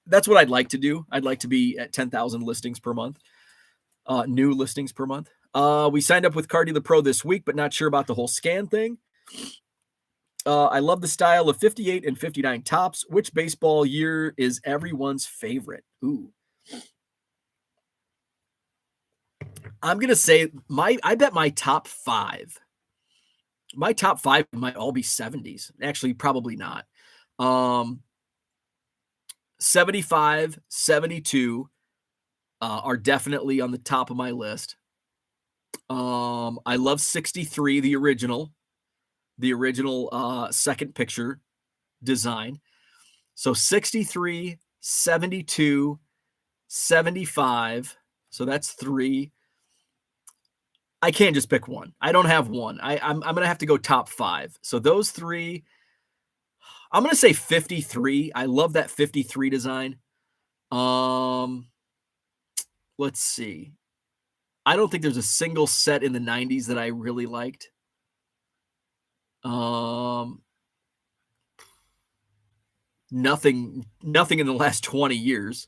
That's what I'd like to do. I'd like to be at 10,000 listings per month, new listings per month. We signed up with Car Dealer Pro this week, but not sure about the whole scan thing. I love the style of 58 and 59 tops. Which baseball year is everyone's favorite? Ooh. I'm going to say I bet my top 5. My top 5 might all be 70s. Actually, probably not. 75, 72 are definitely on the top of my list. I love 63, the original second picture design. So 63, 72, 75. So that's 3. I can't just pick one. I don't have one. I'm going to have to go top 5. So those 3, I'm going to say 53. I love that 53 design. Let's see. I don't think there's a single set in the 90s that I really liked. Nothing in the last 20 years.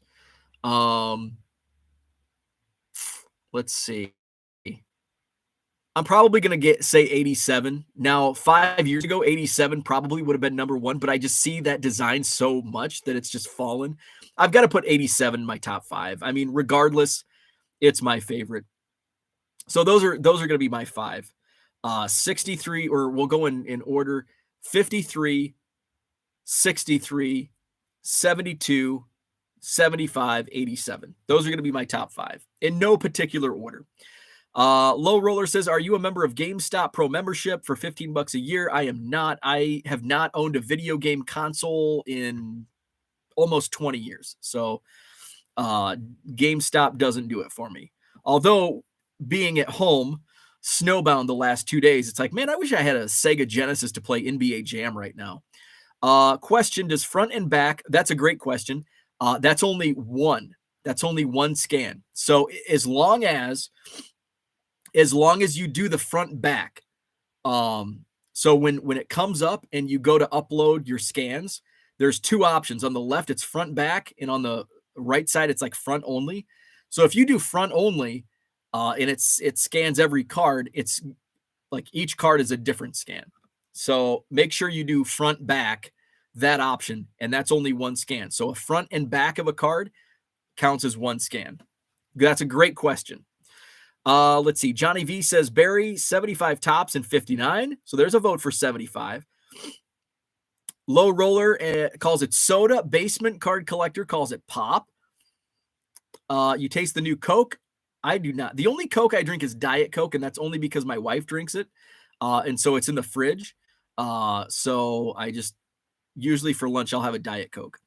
Let's see. I'm probably going to say 87. Now, 5 years ago, 87 probably would have been number 1, but I just see that design so much that it's just fallen. I've got to put 87 in my top 5. I mean, regardless, it's my favorite. So those are going to be my 5. 63, or we'll go in order: 53, 63, 72, 75, 87. Those are going to be my top 5 in no particular order. Low Roller says, are you a member of GameStop Pro membership for $15 a year? I am not. I have not owned a video game console in almost 20 years. So GameStop doesn't do it for me. Although being at home, snowbound the last 2 days, it's like, man, I wish I had a Sega Genesis to play NBA Jam right now. Question: does front and back? That's a great question. That's only one. That's only one scan. So as long as you do the front back, so when it comes up and you go to upload your scans, there's 2 options. On the left, it's front back, and on the right side, it's like front only. So if you do front only, and it scans every card, it's like each card is a different scan. So make sure you do front back that option, and that's only one scan. So a front and back of a card counts as one scan. That's a great question. Let's see. Johnny V says Barry 75 tops and 59. So there's a vote for 75. Low Roller calls it soda. Basement Card Collector calls it pop. You taste the new Coke. I do not. The only Coke I drink is Diet Coke, and that's only because my wife drinks it. And so it's in the fridge. So I just usually for lunch I'll have a Diet Coke.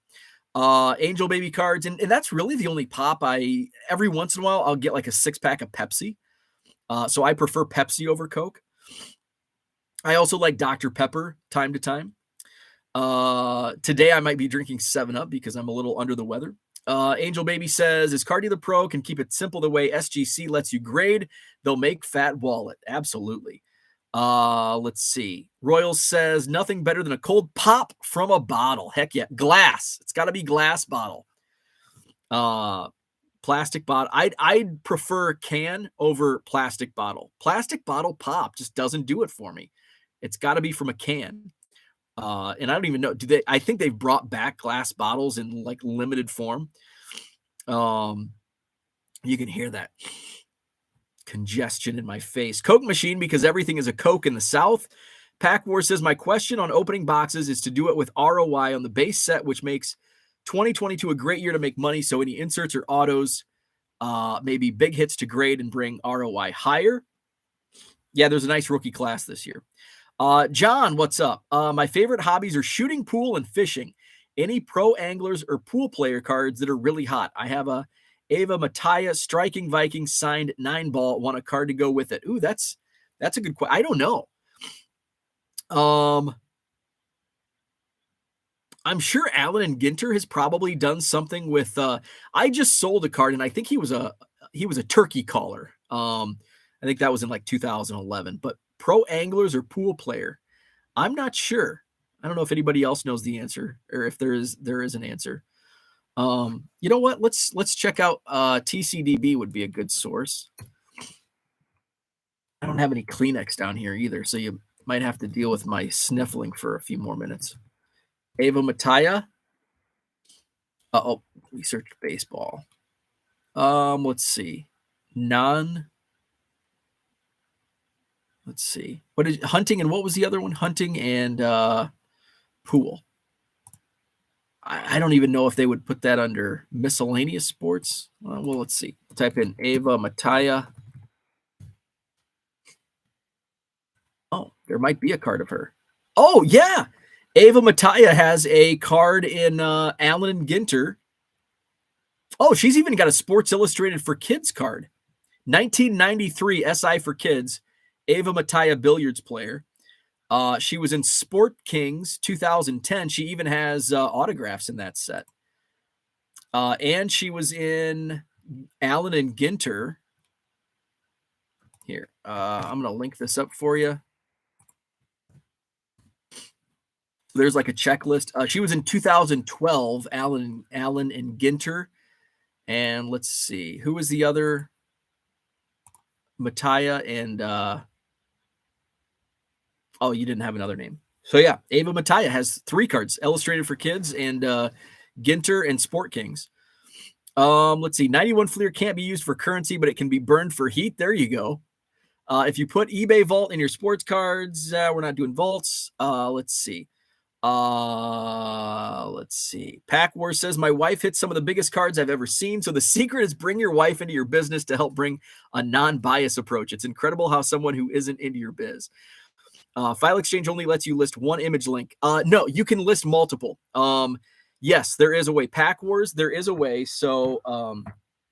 Angel Baby cards, and that's really the only pop I every once in a while I'll get like a 6-pack of Pepsi. So I prefer Pepsi over Coke. I also like Dr. Pepper time to time. Today I might be drinking 7-Up because I'm a little under the weather. Angel Baby says, is Card Dealer Pro can keep it simple the way SGC lets you grade. They'll make fat wallet. Absolutely. Let's see. Royals says, nothing better than a cold pop from a bottle. Heck yeah. Glass. It's got to be glass bottle. Plastic bottle. I'd prefer can over plastic bottle. Plastic bottle pop just doesn't do it for me. It's got to be from a can. And I don't even know. I think they've brought back glass bottles in like limited form. You can hear that congestion in my face. Coke machine, because everything is a Coke in the South. Pack War says, my question on opening boxes is to do it with ROI on the base set, which makes 2022 a great year to make money. So any inserts or autos, maybe big hits to grade and bring ROI higher. Yeah, there's a nice rookie class this year. John, what's up? My favorite hobbies are shooting pool and fishing. Any pro anglers or pool player cards that are really hot? I have a Ava Mattia Striking Vikings signed 9-ball. Want a card to go with it? Ooh, that's a good question. I don't know. I'm sure Allen and Ginter has probably done something with. I just sold a card, and I think he was a turkey caller. I think that was in like 2011. But pro anglers or pool player, I'm not sure. I don't know if anybody else knows the answer or if there is an answer. You know what? Let's check out TCDB would be a good source. I don't have any Kleenex down here either, so you might have to deal with my sniffling for a few more minutes. Ava Mattia. Research baseball. Let's see. Let's see. What is hunting and what was the other one? Hunting and pool. I don't even know if they would put that under miscellaneous sports. Well, let's see. Type in Ava Mattia. Oh, there might be a card of her. Oh, yeah. Ava Mattia has a card in Allen and Ginter. Oh, she's even got a Sports Illustrated for Kids card. 1993 SI for Kids. Ava Mattia billiards player. She was in Sport Kings 2010. She even has autographs in that set. And she was in Allen and Ginter. Here, I'm going to link this up for you. There's like a checklist. She was in 2012, Allen and Ginter. And let's see, who was the other? Mattia and oh, you didn't have another name. So yeah, Ava Mattia has 3 cards, Illustrated for Kids and Ginter and Sport Kings. Let's see, 91 Fleer can't be used for currency, but it can be burned for heat. There you go. If you put eBay Vault in your sports cards, we're not doing vaults. Let's see. Pack War says, my wife hits some of the biggest cards I've ever seen. So the secret is bring your wife into your business to help bring a non-bias approach. It's incredible how someone who isn't into your biz. File Exchange only lets you list one image link. No, you can list multiple. Yes, there is a way. Pack Wars, there is a way. So I'm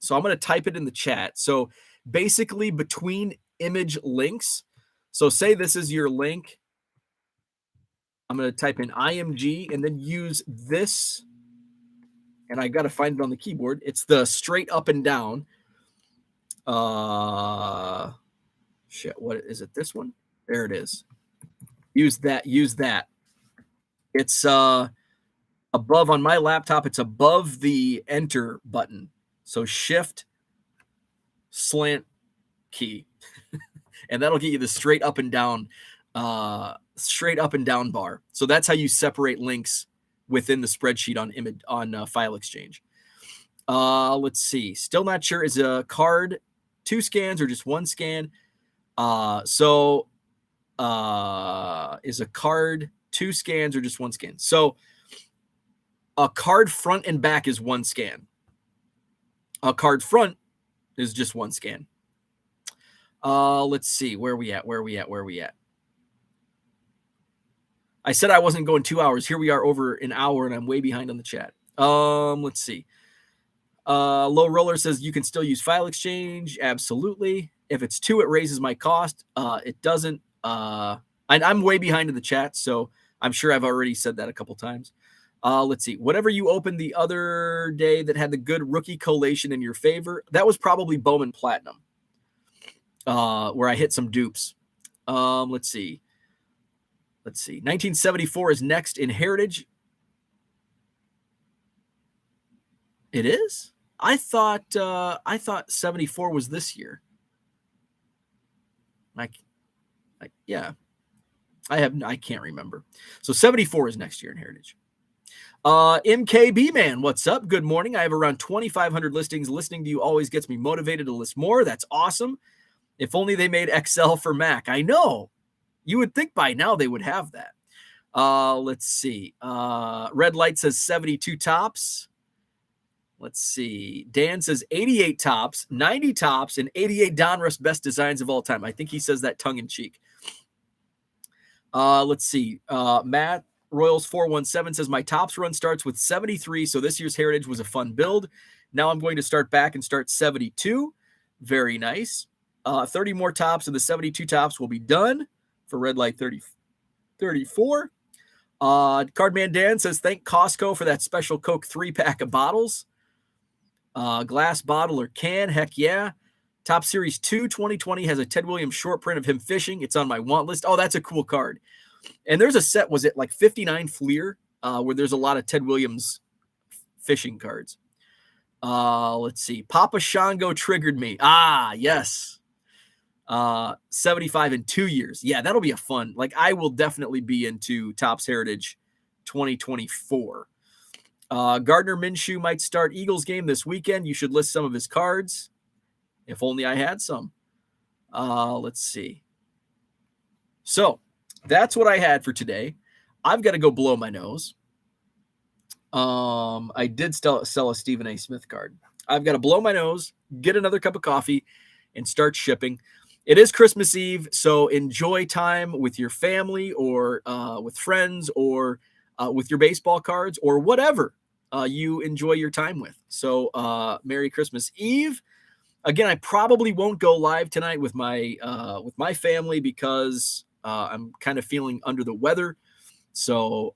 going to type it in the chat. So basically between image links. So say this is your link. I'm going to type in IMG and then use this. And I got to find it on the keyboard. It's the straight up and down. Shit, what is it? This one? There it is. Use that. It's above on my laptop. It's above the enter button. So shift slant key, and that'll get you the straight up and down bar. So that's how you separate links within the spreadsheet on File Exchange. Let's see. Still not sure. Is a card 2 scans or just 1 scan? Is a card 2 scans or just 1 scan? So a card front and back is 1 scan. A card front is just 1 scan. Let's see. Where are we at? I said I wasn't going 2 hours. Here we are over an hour, and I'm way behind on the chat. Let's see. Low Roller says you can still use File Exchange. Absolutely. If it's 2, it raises my cost. It doesn't. I'm way behind in the chat, so I'm sure I've already said that a couple times. Let's see. Whatever you opened the other day that had the good rookie collation in your favor, that was probably Bowman Platinum, where I hit some dupes. Let's see. 1974 is next in Heritage. It is? I thought 74 was this year. I can't remember. So 74 is next year in Heritage. MKB man, what's up? Good morning. I have around 2,500 listings. Listening to you always gets me motivated to list more. That's awesome. If only they made Excel for Mac. I know. You would think by now they would have that. Let's see. Red Light says 72 tops. Let's see. Dan says 88 tops, 90 tops, and 88 Donruss best designs of all time. I think he says that tongue in cheek. Let's see. Matt Royals 417 says my tops run starts with 73. So this year's Heritage was a fun build. Now I'm going to start back and start 72. Very nice. 30 more tops, and the 72 tops will be done for Red Light 34. Cardman Dan says, thank Costco for that special Coke 3-pack of bottles. Glass bottle or can, heck yeah. Top Series 2 2020 has a Ted Williams short print of him fishing. It's on my want list. Oh, that's a cool card. And there's a set, was it like 59 Fleer, where there's a lot of Ted Williams fishing cards. Let's see. Papa Shango triggered me. Ah, yes. 75 in 2 years. Yeah, that'll be a fun. Like, I will definitely be into Topps Heritage 2024. Gardner Minshew might start Eagles game this weekend. You should list some of his cards. If only I had some. Let's see. So that's what I had for today. I've got to go blow my nose. I did sell a Stephen A. Smith card. I've got to blow my nose, get another cup of coffee, and start shipping. It is Christmas Eve, so enjoy time with your family or with friends or with your baseball cards or whatever you enjoy your time with. So Merry Christmas Eve. Again, I probably won't go live tonight with my family because I'm kind of feeling under the weather. So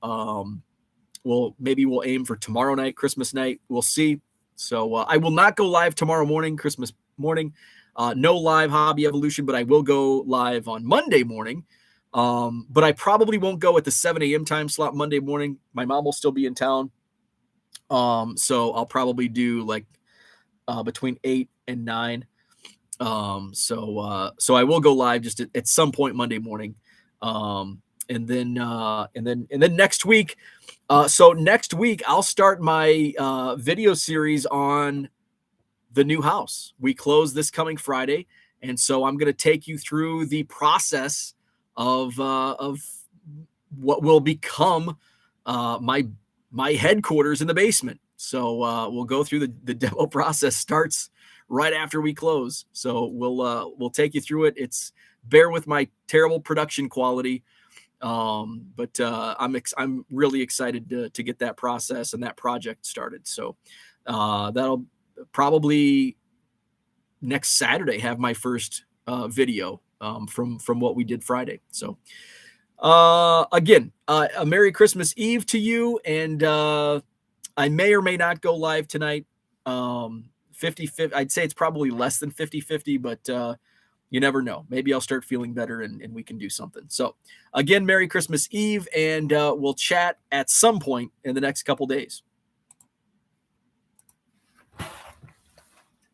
maybe we'll aim for tomorrow night, Christmas night. We'll see. So I will not go live tomorrow morning, Christmas morning. No live Hobby Evolution, but I will go live on Monday morning. But I probably won't go at the 7 a.m. time slot Monday morning. My mom will still be in town. So I'll probably do like between 8 and 9. So I will go live just at some point Monday morning. And then next week. So next week I'll start my video series on the new house. We close this coming Friday, and so I'm going to take you through the process of what will become my headquarters in the basement. So we'll go through the demo process. Starts right after we close. So we'll take you through it. Bear with my terrible production quality. But I'm really excited to get that process and that project started. So that'll probably next Saturday have my first video from what we did Friday. So again, a Merry Christmas Eve to you. And I may or may not go live tonight. 50-50. I'd say it's probably less than 50-50, but you never know. Maybe I'll start feeling better and we can do something. So again, Merry Christmas Eve, and we'll chat at some point in the next couple days.